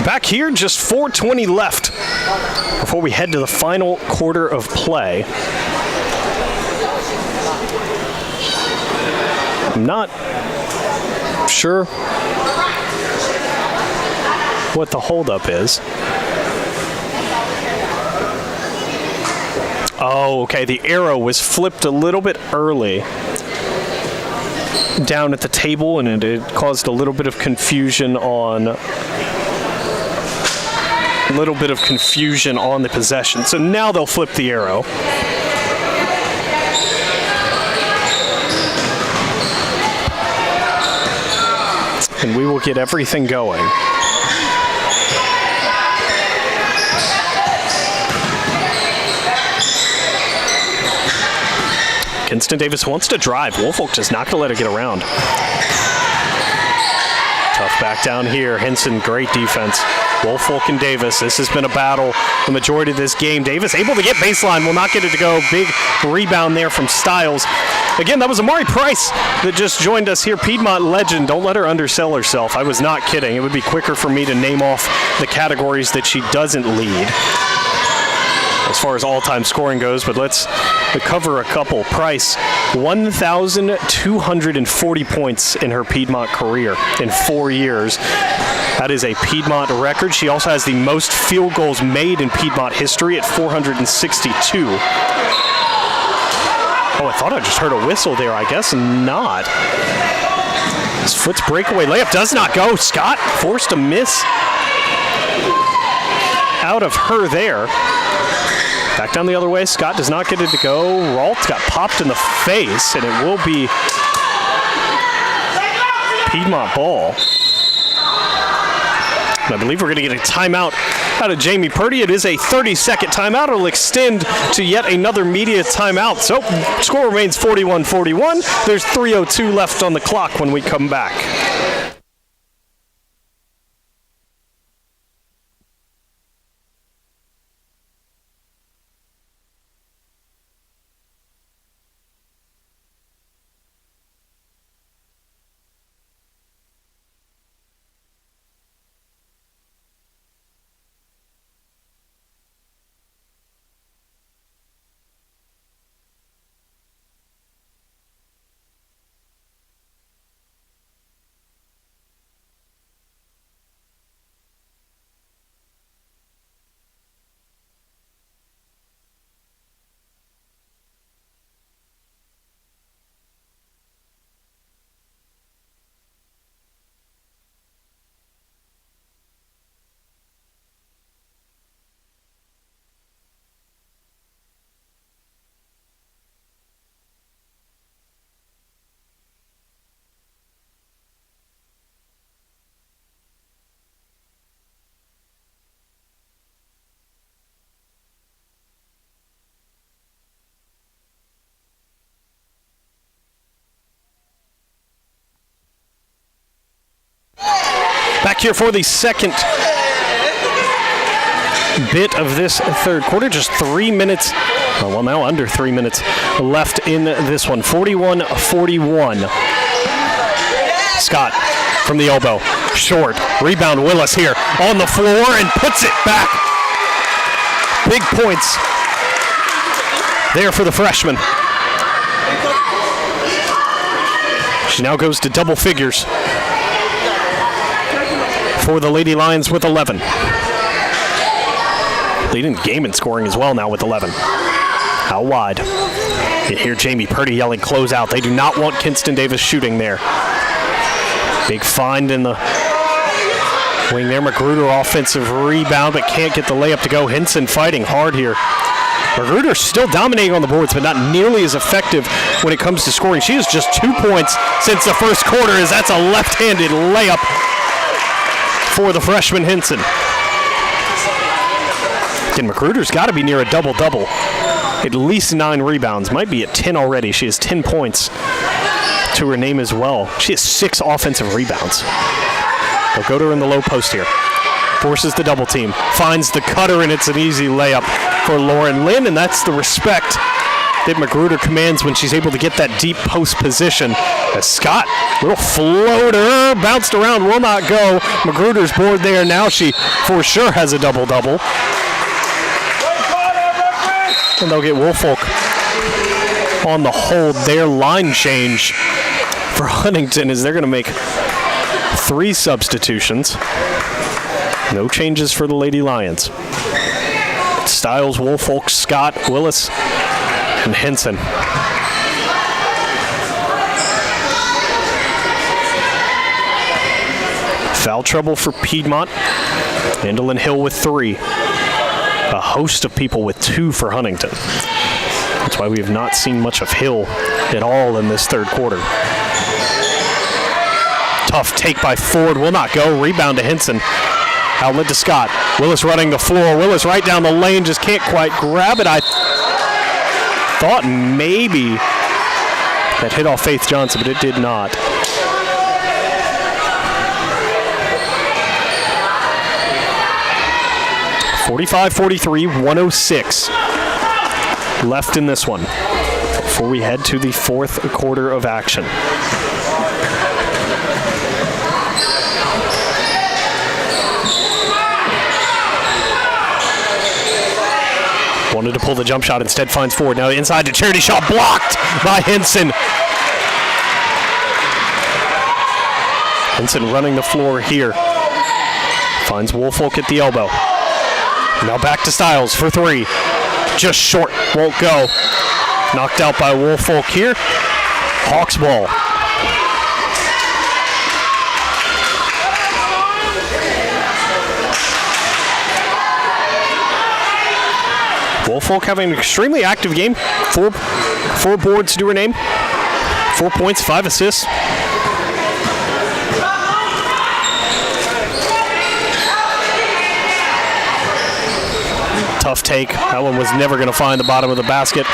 Back here, just 4:20 left before we head to the final quarter of play. I'm not sure what the holdup is. Oh, okay. The arrow was flipped a little bit early down at the table, and it caused a little bit of confusion on the possession. So now they'll flip the arrow. And we will get everything going. Kinston Davis wants to drive. Woolfolk just not going to let her get around. Tough back down here. Henson, great defense. Woolfolk and Davis. This has been a battle the majority of this game. Davis able to get baseline. Will not get it to go. Big rebound there from Stiles. Again, that was Amari Price that just joined us here. Piedmont legend. Don't let her undersell herself. I was not kidding. It would be quicker for me to name off the categories that she doesn't lead as far as all-time scoring goes, but let's cover a couple. Price, 1,240 points in her Piedmont career in 4 years. That is a Piedmont record. She also has the most field goals made in Piedmont history at 462. Oh, I thought I just heard a whistle there. I guess not. This Foots breakaway layup does not go. Scott forced a miss out of her there. Back down the other way. Scott does not get it to go. Ralt got popped in the face, and it will be Piedmont ball. And I believe we're going to get a timeout out of Jamie Purdy. It is a 30-second timeout. It'll extend to yet another media timeout. So score remains 41-41. There's 3:02 left on the clock when we come back. Back here for the second bit of this third quarter. Just 3 minutes, well, now under 3 minutes left in this one. 41-41. Scott from the elbow. Short. Rebound. Willis here on the floor and puts it back. Big points there for the freshman. She now goes to double figures for the Lady Lions with 11. Leading the game in scoring as well now with 11. Out wide. You hear Jamie Purdy yelling close out. They do not want Kinston Davis shooting there. Big find in the wing there. Magruder offensive rebound, but can't get the layup to go. Henson fighting hard here. Magruder still dominating on the boards, but not nearly as effective when it comes to scoring. She has just 2 points since the first quarter, as that's a left-handed layup for the freshman Henson. And Magruder's got to be near a double-double. At least 9 rebounds. Might be at 10 already. She has 10 points to her name as well. She has 6 offensive rebounds. They'll go to her in the low post here. Forces the double team. Finds the cutter, and it's an easy layup for Lauren Lynn, and that's the respect that Magruder commands when she's able to get that deep post position. As Scott, little floater, bounced around, will not go. Magruder's board there. Now she for sure has a double-double. And they'll get Woolfolk on the hold. Their line change for Huntingdon is they're going to make 3 substitutions. No changes for the Lady Lions. Stiles, Woolfolk, Scott, Willis, and Henson. Foul trouble for Piedmont. Endelin Hill with 3. A host of people with 2 for Huntingdon. That's why we have not seen much of Hill at all in this third quarter. Tough take by Ford, will not go. Rebound to Henson. Outlet to Scott. Willis running the floor. Willis right down the lane, just can't quite grab it. I thought maybe that hit off Faith Johnson, but it did not. (45-43), 106 left in this one before we head to the fourth quarter of action. Wanted to pull the jump shot, instead finds Ford. Now inside to Charity Shaw, blocked by Henson. Henson running the floor here. Finds Woolfolk at the elbow. Now back to Stiles for 3. Just short, won't go. Knocked out by Woolfolk here. Hawks ball. Woolfolk having an extremely active game. Four boards to her name. 4 points, 5 assists. Tough take. That one was never going to find the bottom of the basket.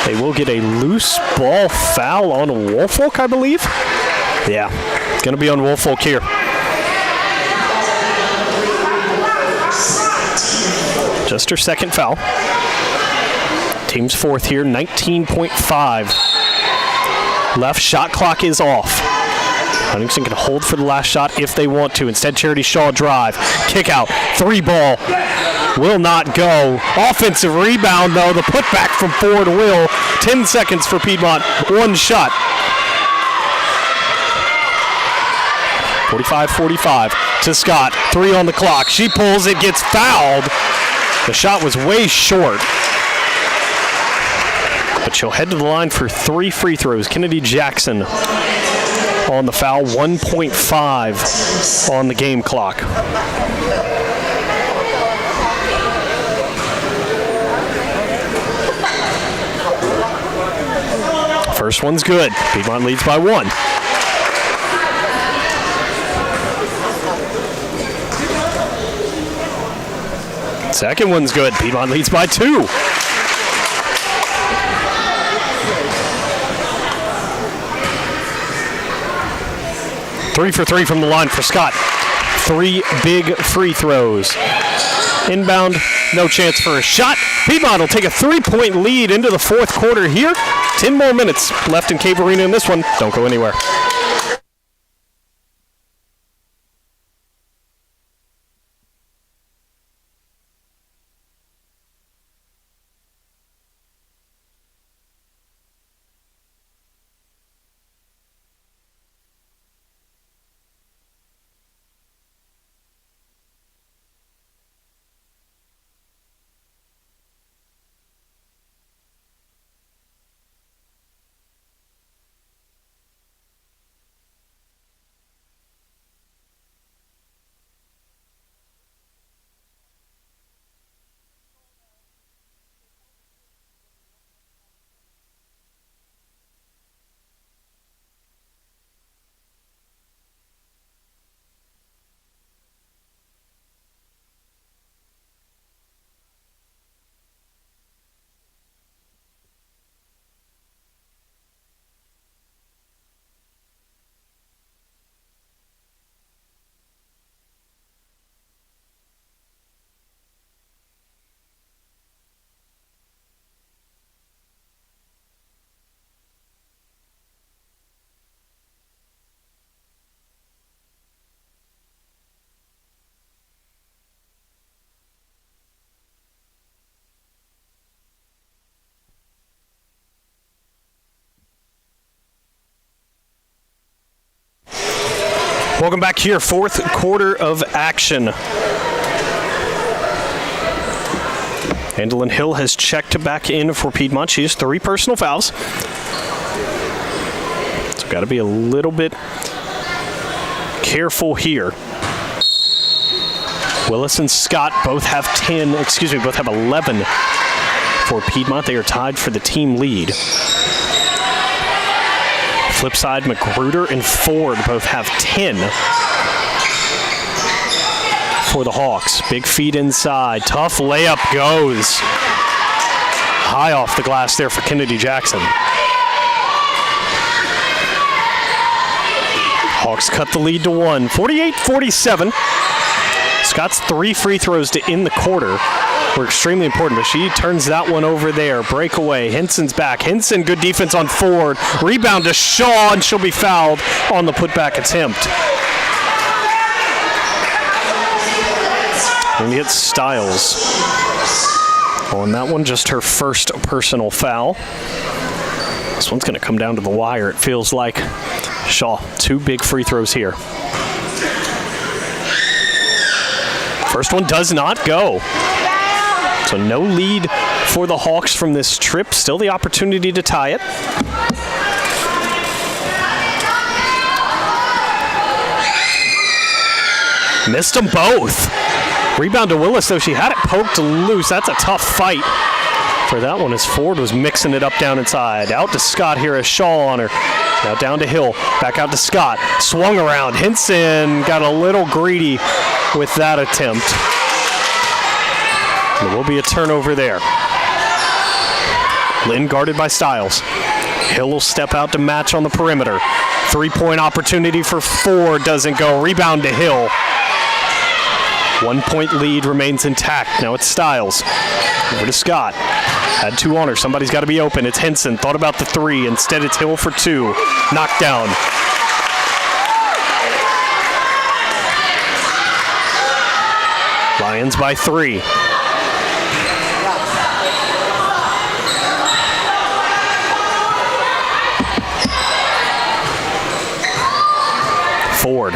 They will get a loose ball foul on Woolfolk, I believe. Yeah, it's going to be on Woolfolk here. Just her second foul. Team's fourth here, 19.5 left. Shot clock is off. Huntingdon can hold for the last shot if they want to. Instead, Charity Shaw drive. Kick out. 3 ball. Will not go. Offensive rebound, though. The putback from Ford will. 10 seconds for Piedmont. 1 shot. 45-45 to Scott. 3 on the clock. She pulls it, gets fouled. The shot was way short. But she'll head to the line for 3 free throws. Kennedy Jackson on the foul. 1.5 on the game clock. First one's good. Piedmont leads by 1. Second one's good. Piedmont leads by 2. Three for 3 from the line for Scott. 3 big free throws. Inbound, no chance for a shot. Piedmont will take a 3-point lead into the fourth quarter here. 10 more minutes left in Cave Arena in this one. Don't go anywhere. Welcome back here, fourth quarter of action. Andolyn Hill has checked back in for Piedmont. She has 3 personal fouls. So got to be a little bit careful here. Willis and Scott both have 11 for Piedmont. They are tied for the team lead. Flip side, Magruder and Ford both have 10 for the Hawks. Big feed inside. Tough layup goes. High off the glass there for Kennedy Jackson. Hawks cut the lead to 1. 48-47. Scott's 3 free throws to end the quarter were extremely important, but she turns that one over there. Breakaway. Henson's back. Henson, good defense on Ford. Rebound to Shaw, and she'll be fouled on the putback attempt. And we get Stiles on that one, just her first personal foul. This one's going to come down to the wire, it feels like. Shaw, 2 big free throws here. First one does not go. So no lead for the Hawks from this trip. Still the opportunity to tie it. Missed them both. Rebound to Willis, though. She had it poked loose. That's a tough fight for that one as Ford was mixing it up down inside. Out to Scott here as Shaw on her. Now down to Hill. Back out to Scott. Swung around. Henson got a little greedy with that attempt. There will be a turnover there. Lynn guarded by Stiles. Hill will step out to match on the perimeter. 3-point opportunity for Ford. Doesn't go. Rebound to Hill. 1-point lead remains intact. Now it's Stiles. Over to Scott. Had 2 on her. Somebody's got to be open. It's Henson. Thought about the 3. Instead, it's Hill for 2. Knocked down. Lions by 3. Ford,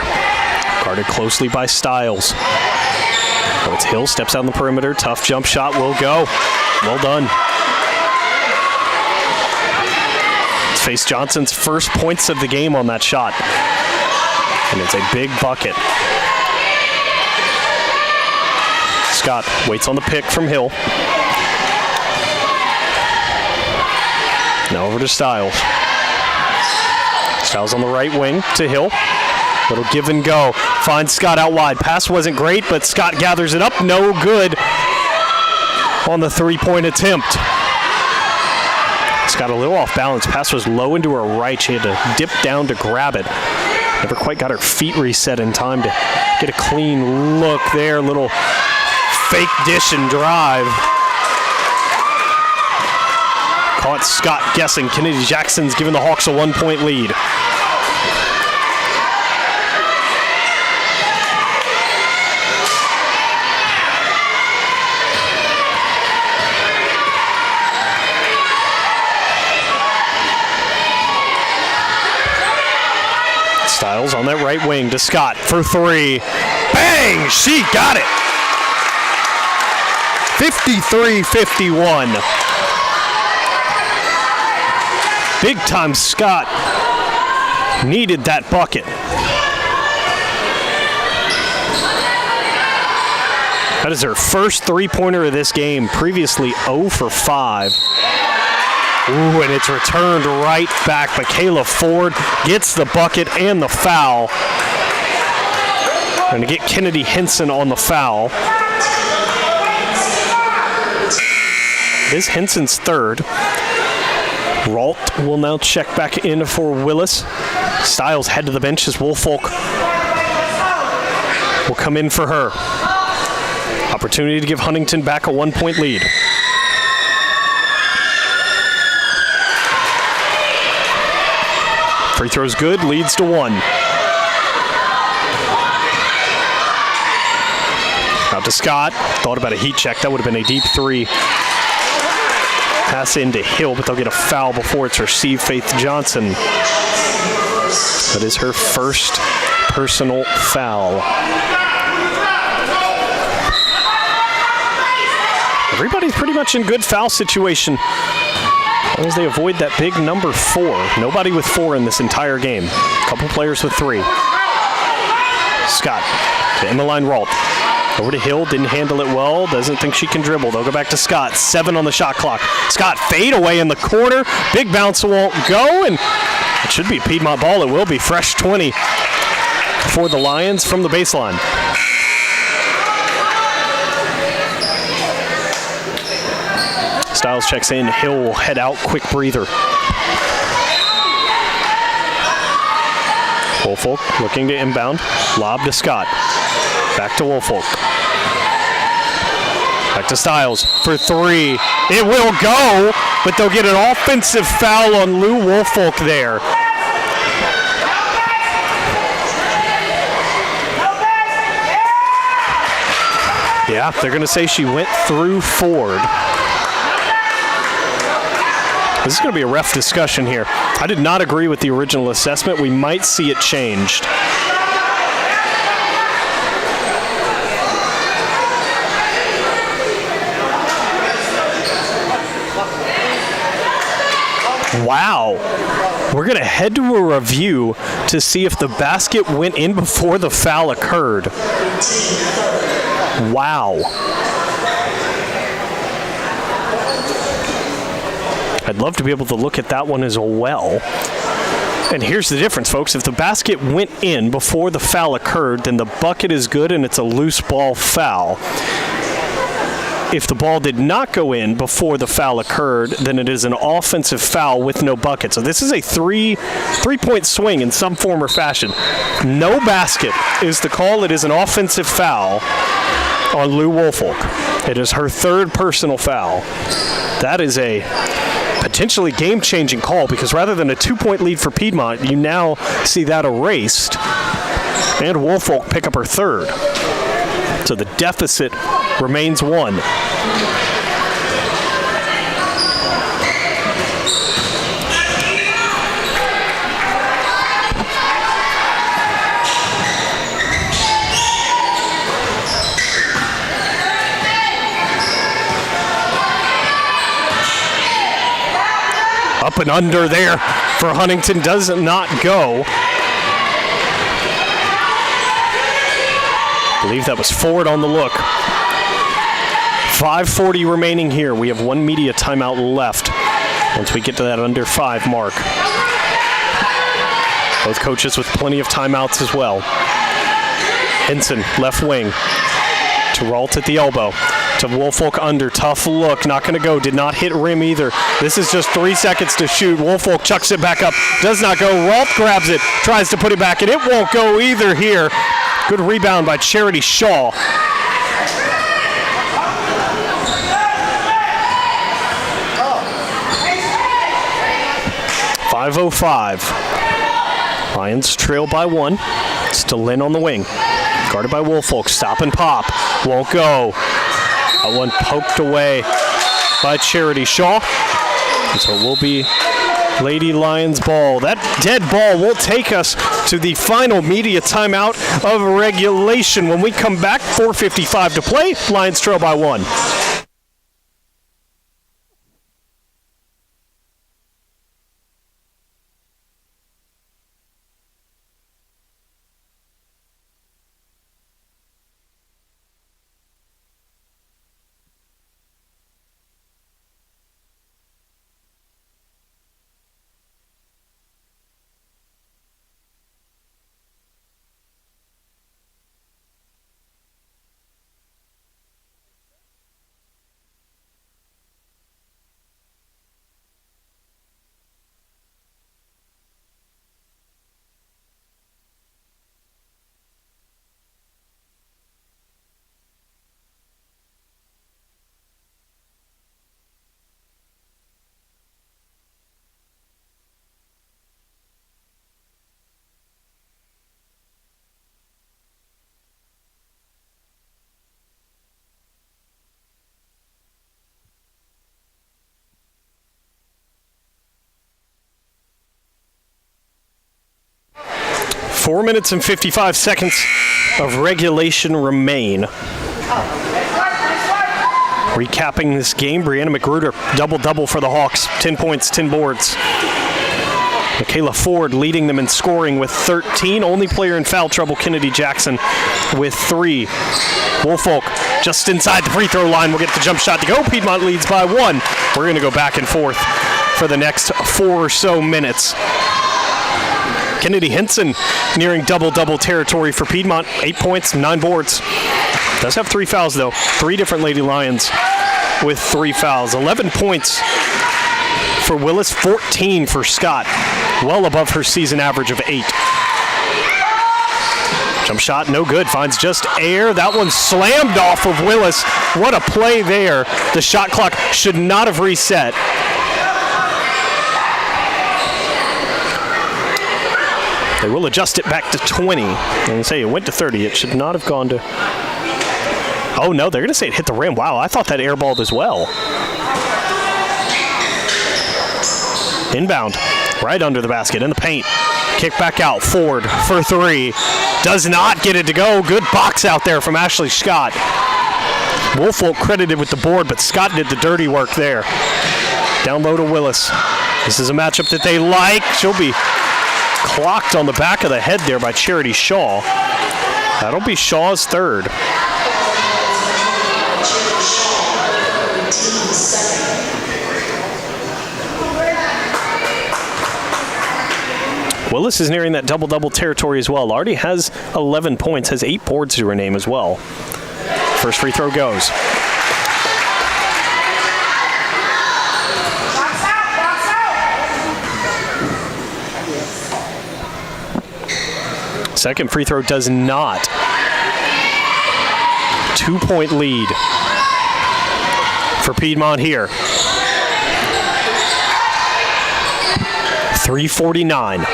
guarded closely by Stiles. Oh, it's Hill, steps out on the perimeter. Tough jump shot will go. Well done. It's Face Johnson's first points of the game on that shot. And it's a big bucket. Scott waits on the pick from Hill. Now over to Stiles. Stiles on the right wing to Hill. Little give and go. Finds Scott out wide. Pass wasn't great, but Scott gathers it up. No good on the 3-point attempt. Scott a little off balance. Pass was low into her right. She had to dip down to grab it. Never quite got her feet reset in time to get a clean look there. Little fake dish and drive. Caught Scott guessing. Kennedy Jackson's giving the Hawks a 1-point lead. Stiles on that right wing to Scott for 3. Bang! She got it! 53-51. Big time Scott needed that bucket. That is her first 3-pointer of this game, previously 0 for 5. Ooh, and it's returned right back. Michaela Ford gets the bucket and the foul. Going to get Kennedy Henson on the foul. It is Henson's 3rd. Ralt will now check back in for Willis. Stiles head to the bench as Woolfolk will come in for her. Opportunity to give Huntingdon back a 1-point lead. Free throw's good, leads to 1. Out to Scott. Thought about a heat check. That would have been a deep 3. Pass into Hill, but they'll get a foul before it's received. Faith Johnson. That is her first personal foul. Everybody's pretty much in good foul situation as long as they avoid that big number 4. Nobody with 4 in this entire game. A couple players with 3. Scott to Emmeline Ralt. Over to Hill, didn't handle it well, doesn't think she can dribble. They'll go back to Scott, 7 on the shot clock. Scott fade away in the corner, big bounce won't go, and it should be a Piedmont ball. It will be fresh 20 for the Lions from the baseline. Styles checks in, Hill will head out, quick breather. Woolfolk looking to inbound, lob to Scott. Back to Woolfolk. Back to Styles for 3. It will go, but they'll get an offensive foul on Lou Woolfolk there. Yeah, they're going to say she went through Ford. This is going to be a ref discussion here. I did not agree with the original assessment. We might see it changed. Wow. We're going to head to a review to see if the basket went in before the foul occurred. Wow. I'd love to be able to look at that one as well. And here's the difference, folks. If the basket went in before the foul occurred, then the bucket is good and it's a loose ball foul. If the ball did not go in before the foul occurred, then it is an offensive foul with no bucket. So this is a three-point swing in some form or fashion. No basket is the call. It is an offensive foul on Lou Woolfolk. It is her 3rd personal foul. That is a potentially game-changing call because rather than a 2-point lead for Piedmont, you now see that erased, and Woolfolk pick up her 3rd. So the deficit remains 1. Up and under there for Huntingdon does not go. I believe that was Ford on the look. 5:40 remaining here. We have 1 media timeout left once we get to that under 5 mark. Both coaches with plenty of timeouts as well. Henson, left wing, to Ralt at the elbow. To Woolfolk under, tough look, not going to go, did not hit rim either. This is just 3 seconds to shoot. Woolfolk chucks it back up, does not go. Ralt grabs it, tries to put it back, and it won't go either here. Good rebound by Charity Shaw. .505. Lions trail by 1. Still Lynn on the wing. Guarded by Woolfolk, stop and pop. Won't go. That one poked away by Charity Shaw. And so it will be Lady Lions ball. That dead ball will take us to the final media timeout of regulation. When we come back, 4:55 to play. Lions trail by 1. 4 minutes and 55 seconds of regulation remain. Recapping this game, Brianna McGruder, double-double for the Hawks. 10 points, 10 boards. Michaela Ford leading them in scoring with 13. Only player in foul trouble, Kennedy Jackson, with 3. Woolfolk just inside the free throw line will get the jump shot to go. Piedmont leads by 1. We're going to go back and forth for the next 4 or so minutes. Kennedy Henson nearing double-double territory for Piedmont. 8 points, 9 boards. Does have 3 fouls, though. 3 different Lady Lions with 3 fouls. 11 points for Willis, 14 for Scott. Well above her season average of 8. Jump shot, no good. Finds just air. That one slammed off of Willis. What a play there. The shot clock should not have reset. They will adjust it back to 20. And say it went to 30. It should not have gone to... Oh, no, they're going to say it hit the rim. Wow, I thought that airballed as well. Inbound, right under the basket, in the paint. Kick back out, Ford for 3. Does not get it to go. Good box out there from Ashley Scott. Woolfolk credited with the board, but Scott did the dirty work there. Down low to Willis. This is a matchup that they like. She'll be clocked on the back of the head there by Charity Shaw. That'll be Shaw's 3rd. Willis is nearing that double-double territory as well. Already has 11 points, has 8 boards to her name as well. First free throw goes. Second free throw does not. 2-point lead for Piedmont here. 3:49.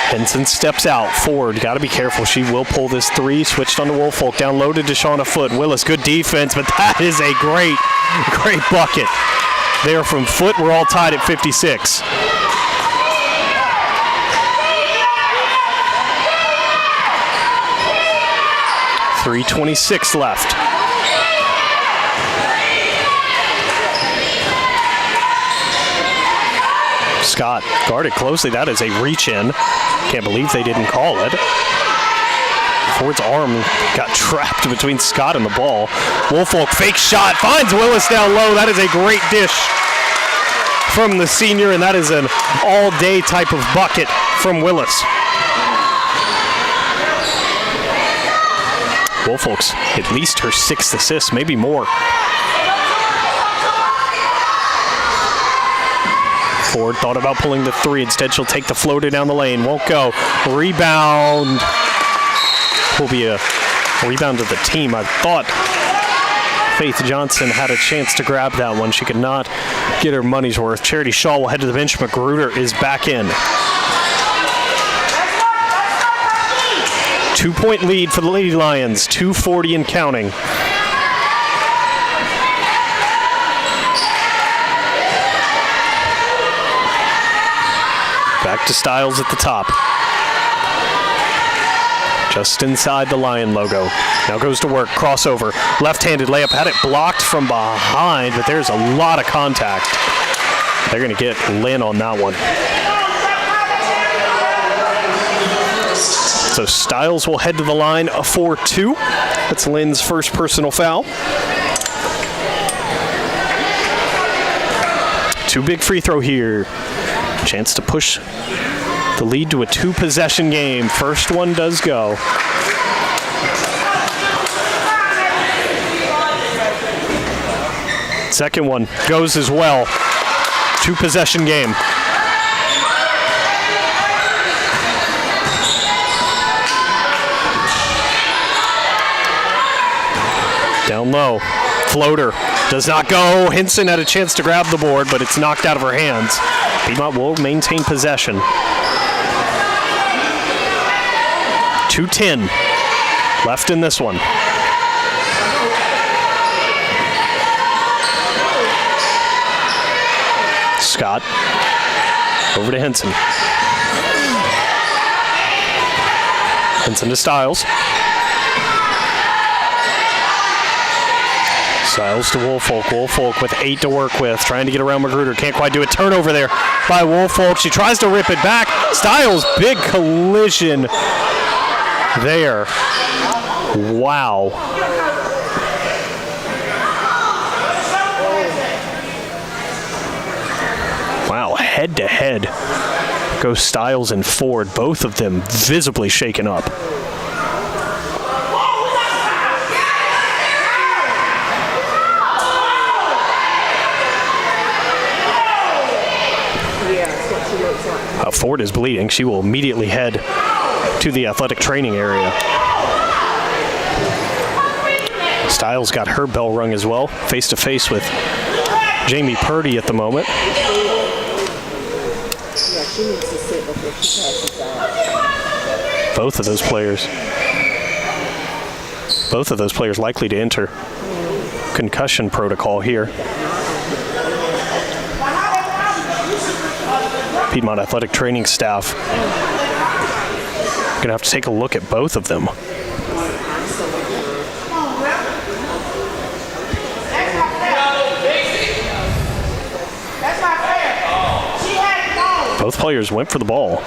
Henson steps out. Ford, got to be careful. She will pull this 3. Switched on to Woolfolk. Down low to Deshauna Foote. Willis, good defense, but that is a great bucket. There from Foote. We're all tied at 56. .326 left. Scott guarded closely. That is a reach-in. Can't believe they didn't call it. Ford's arm got trapped between Scott and the ball. Woolfolk fake shot, finds Willis down low. That is a great dish from the senior, and that is an all-day type of bucket from Willis. Woolfolk's at least her 6th assist, maybe more. Ford thought about pulling the 3. Instead, she'll take the floater down the lane. Won't go. Rebound. Will be a rebound to the team. I thought Faith Johnson had a chance to grab that one. She could not get her money's worth. Charity Shaw will head to the bench. McGruder is back in. 2-point lead for the Lady Lions. 2:40 and counting. Back to Stiles at the top. Just inside the Lion logo. Now goes to work. Crossover. Left-handed layup. Had it blocked from behind, but there's a lot of contact. They're going to get Lynn on that one. So Stiles will head to the line for 2. That's Lynn's first personal foul. 2 big free throw here. Chance to push the lead to a 2-possession game. First one does go. Second one goes as well. 2-possession game. Down low. Floater. Does not go. Henson had a chance to grab the board, but it's knocked out of her hands. Piedmont will maintain possession. 2:10 left in this one. Scott over to Henson. Vincent to Stiles. Stiles to Woolfolk. Woolfolk with 8 to work with, trying to get around Magruder. Can't quite do it. Turnover there by Woolfolk. She tries to rip it back. Stiles, big collision there. Wow. Wow, head to head go Stiles and Ford, both of them visibly shaken up. Ford is bleeding. She will immediately head to the athletic training area. Stiles got her bell rung as well, face to face with Jamie Purdy at the moment. Both of those players likely to enter concussion protocol here. Piedmont athletic training staff gonna have to take a look at both of them. Both players went for the ball.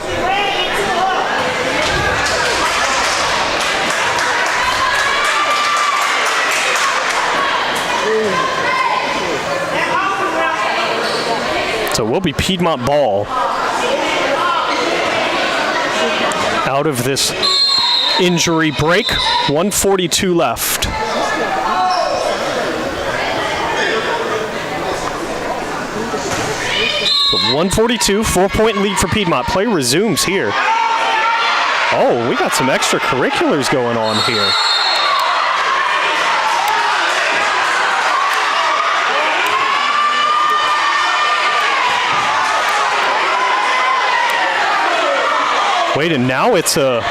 So it will be Piedmont ball out of this injury break. 1:42 left. So 1:42, 4-point lead for Piedmont. Play resumes here. Oh, we got some extracurriculars going on here. Wait, and now it's a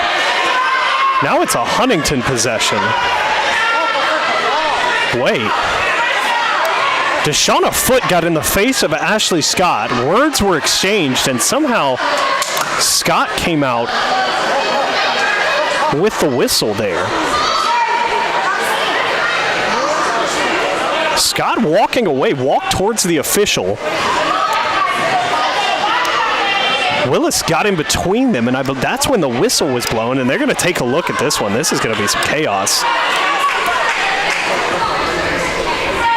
Huntingdon possession. Wait. Deshauna Foote got in the face of Ashley Scott. Words were exchanged, and somehow Scott came out with the whistle there. Scott walking away, walked towards the official. Willis got in between them, and that's when the whistle was blown, and they're going to take a look at this one. This is going to be some chaos.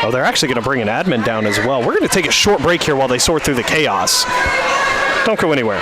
Oh, they're actually going to bring an admin down as well. We're going to take a short break here while they sort through the chaos. Don't go anywhere.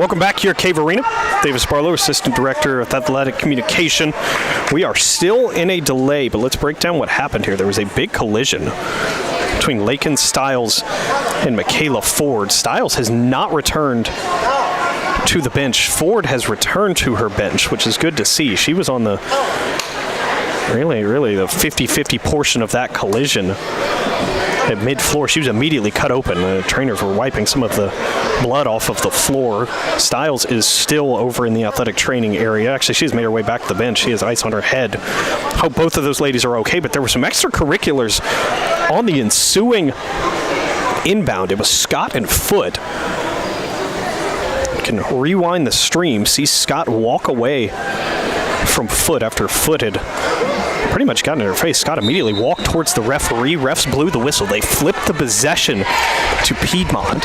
Welcome back here at Cave Arena. Davis Barlow, Assistant Director of Athletic Communication. We are still in a delay, but let's break down what happened here. There was a big collision between Lakin Stiles and Michaela Ford. Stiles has not returned to the bench. Ford has returned to her bench, which is good to see. She was on the really the 50-50 portion of that collision. At mid-floor, she was immediately cut open. The trainers were wiping some of the blood off of the floor. Stiles is still over in the athletic training area. Actually, she's made her way back to the bench. She has ice on her head. Hope both of those ladies are okay, but there were some extracurriculars on the ensuing inbound. It was Scott and Foot. You can rewind the stream, see Scott walk away from Foot after Foot had pretty much got in her face. Scott immediately walked towards the referee. Refs blew the whistle. They flipped the possession to Piedmont.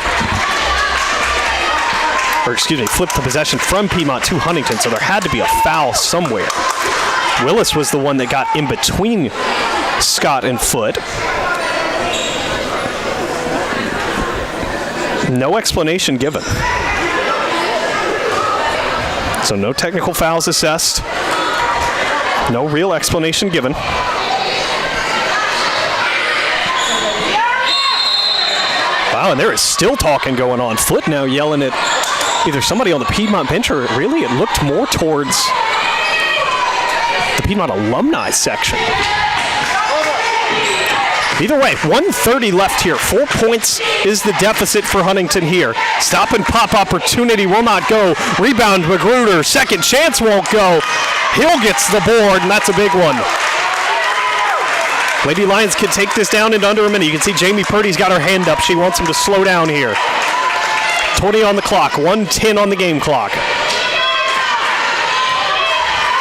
Flipped the possession from Piedmont to Huntingdon, so there had to be a foul somewhere. Willis was the one that got in between Scott and Foot. No explanation given. So no technical fouls assessed. No real explanation given. Wow, and there is still talking going on. Foot now yelling at either somebody on the Piedmont bench or really it looked more towards the Piedmont alumni section. Either way, 1:30 left here. 4 points is the deficit for Huntingdon here. Stop and pop opportunity will not go. Rebound Magruder. Second chance won't go. Hill gets the board, and that's a big one. Lady Lions can take this down in under a minute. You can see Jamie Purdy's got her hand up. She wants him to slow down here. 20 on the clock, 1:10 on the game clock.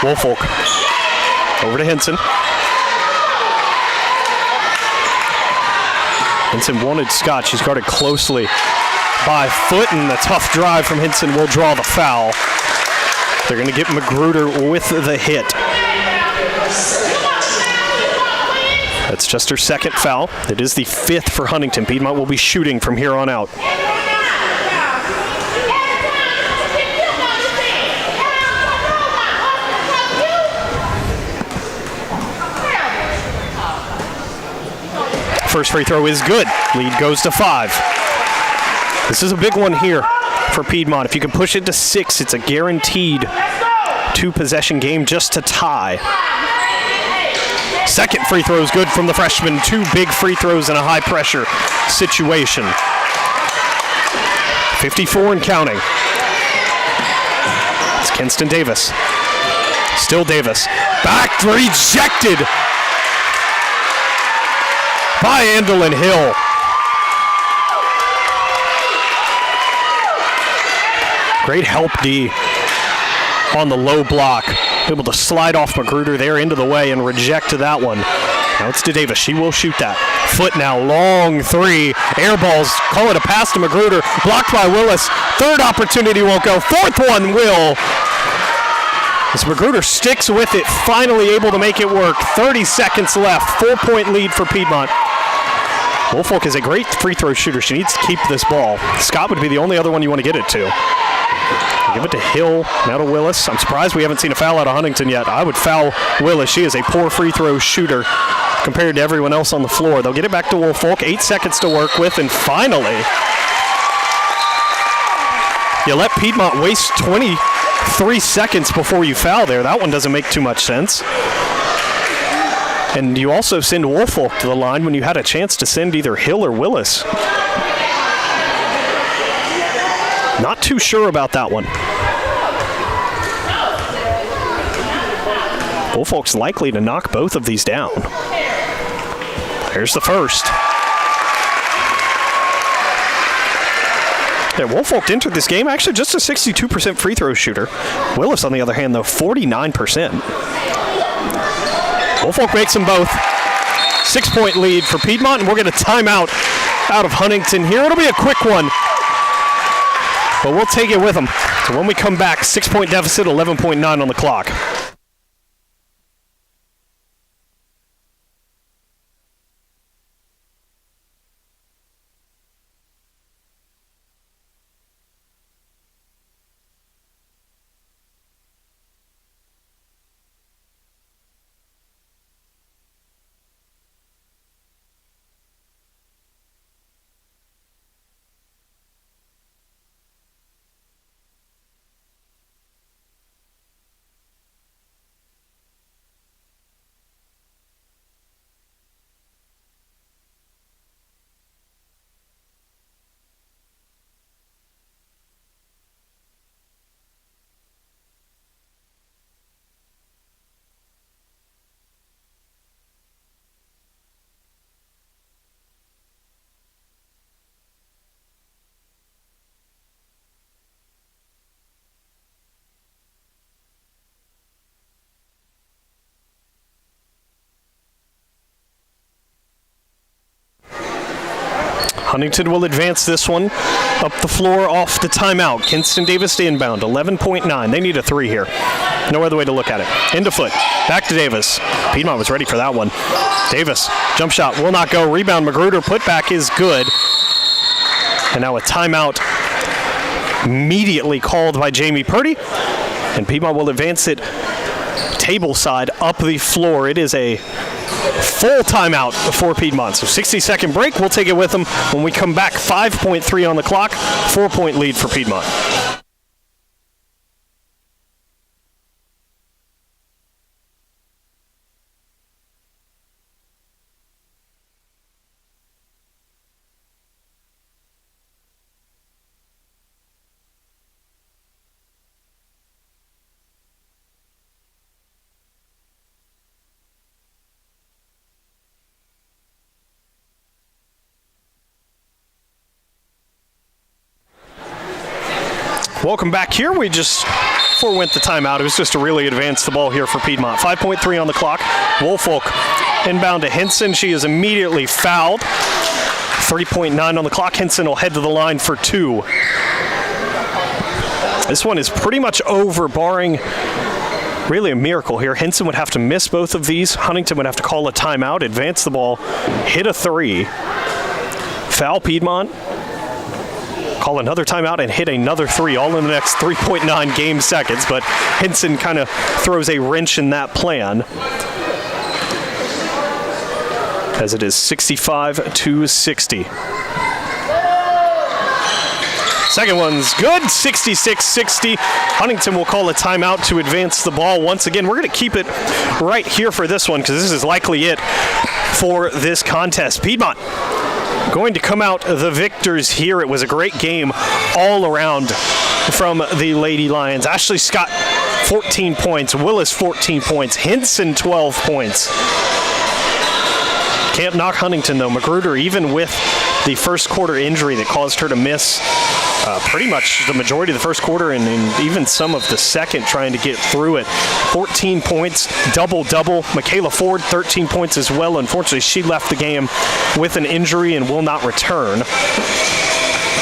Woolfolk over to Henson. Henson wanted Scott. She's guarded closely by Foot, and the tough drive from Henson will draw the foul. They're going to get Magruder with the hit. That's just her second foul. It is the fifth for Huntingdon. Piedmont will be shooting from here on out. First free throw is good. Lead goes to 5. This is a big one here for Piedmont. If you can push it to 6, it's a guaranteed 2-possession game just to tie. Second free throw is good from the freshman. 2 big free throws in a high-pressure situation. 54 and counting. It's Kinston Davis. Still Davis. Back rejected by Andelin Hill. Great help D on the low block. Able to slide off Magruder there into the way and reject that one. Now it's to Davis. She will shoot that. Foot now, long 3. Air balls. Call it a pass to Magruder. Blocked by Willis. Third opportunity won't go. Fourth one will. As Magruder sticks with it, finally able to make it work. 30 seconds left. 4-point lead for Piedmont. Woolfolk is a great free throw shooter. She needs to keep this ball. Scott would be the only other one you want to get it to. Give it to Hill, now to Willis. I'm surprised we haven't seen a foul out of Huntingdon yet. I would foul Willis. She is a poor free throw shooter compared to everyone else on the floor. They'll get it back to Woolfolk. 8 seconds to work with, and finally, you let Piedmont waste 23 seconds before you foul there. That one doesn't make too much sense. And you also send Woolfolk to the line when you had a chance to send either Hill or Willis. Not too sure about that one. Woolfolk's likely to knock both of these down. There's the first. Yeah, Woolfolk entered this game actually just a 62% free throw shooter. Willis, on the other hand, though, 49%. Woolfolk makes them both. 6-point lead for Piedmont, and we're going to time out of Huntingdon here. It'll be a quick one, but we'll take it with them. So when we come back, 6-point deficit, 11.9 on the clock. Huntingdon will advance this one up the floor off the timeout. Kinston Davis to inbound, 11.9. They need a 3 here. No other way to look at it. Into foot. Back to Davis. Piedmont was ready for that one. Davis, jump shot, will not go. Rebound, Magruder, putback is good. And now a timeout immediately called by Jamie Purdy. And Piedmont will advance it table side up the floor. It is a full timeout for Piedmont. So 60-second break. We'll take it with them when we come back. 5.3 on the clock. 4-point lead for Piedmont. Welcome back here. We just forewent the timeout. It was just to really advance the ball here for Piedmont. 5.3 on the clock. Woolfolk inbound to Henson. She is immediately fouled. 3.9 on the clock. Henson will head to the line for 2. This one is pretty much over, barring really a miracle here. Henson would have to miss both of these. Huntingdon would have to call a timeout, advance the ball, hit a 3. Foul Piedmont. Call another timeout and hit another 3, all in the next 3.9 game seconds. But Henson kind of throws a wrench in that plan, as it is 65-60. Second one's good, 66-60. Huntingdon will call a timeout to advance the ball once again. We're going to keep it right here for this one because this is likely it for this contest. Piedmont going to come out the victors here. It was a great game all around from the Lady Lions. Ashley Scott, 14 points. Willis, 14 points. Henson, 12 points. Can't knock Huntingdon, though. Magruder, even with the first quarter injury that caused her to miss pretty much the majority of the first quarter and even some of the second, trying to get through it. 14 points, double-double. Michaela Ford, 13 points as well. Unfortunately, she left the game with an injury and will not return.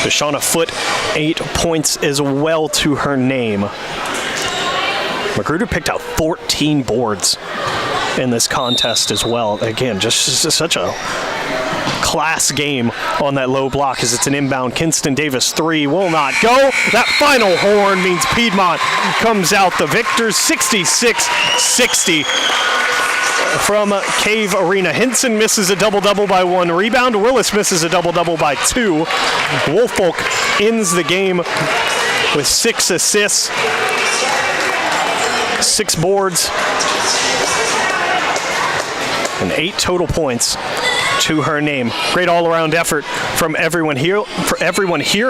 Deshauna Foote, 8 points as well to her name. Magruder picked out 14 boards in this contest as well. Again, just such a class game on that low block as it's an inbound. Kinston Davis 3 will not go. That final horn means Piedmont comes out the victors, 66-60 from Cave Arena. Henson misses a double-double by 1 rebound. Willis misses a double-double by 2. Woolfolk ends the game with 6 assists, 6 boards, and 8 total points to her name. Great all-around effort from everyone here.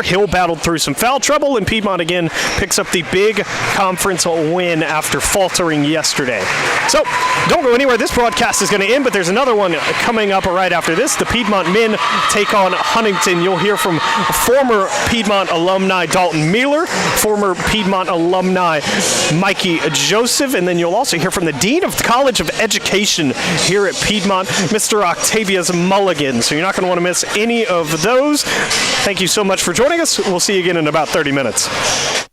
Hill battled through some foul trouble, and Piedmont again picks up the big conference win after faltering yesterday. So, don't go anywhere. This broadcast is going to end, but there's another one coming up right after this. The Piedmont men take on Huntingdon. You'll hear from former Piedmont alumni Dalton Mueller, former Piedmont alumni Mikey Joseph, and then you'll also hear from the Dean of the College of Education here at Piedmont, Mr. Octavius Mulligan. So you're not going to want to miss any of those. Thank you so much for joining us. We'll see you again in about 30 minutes.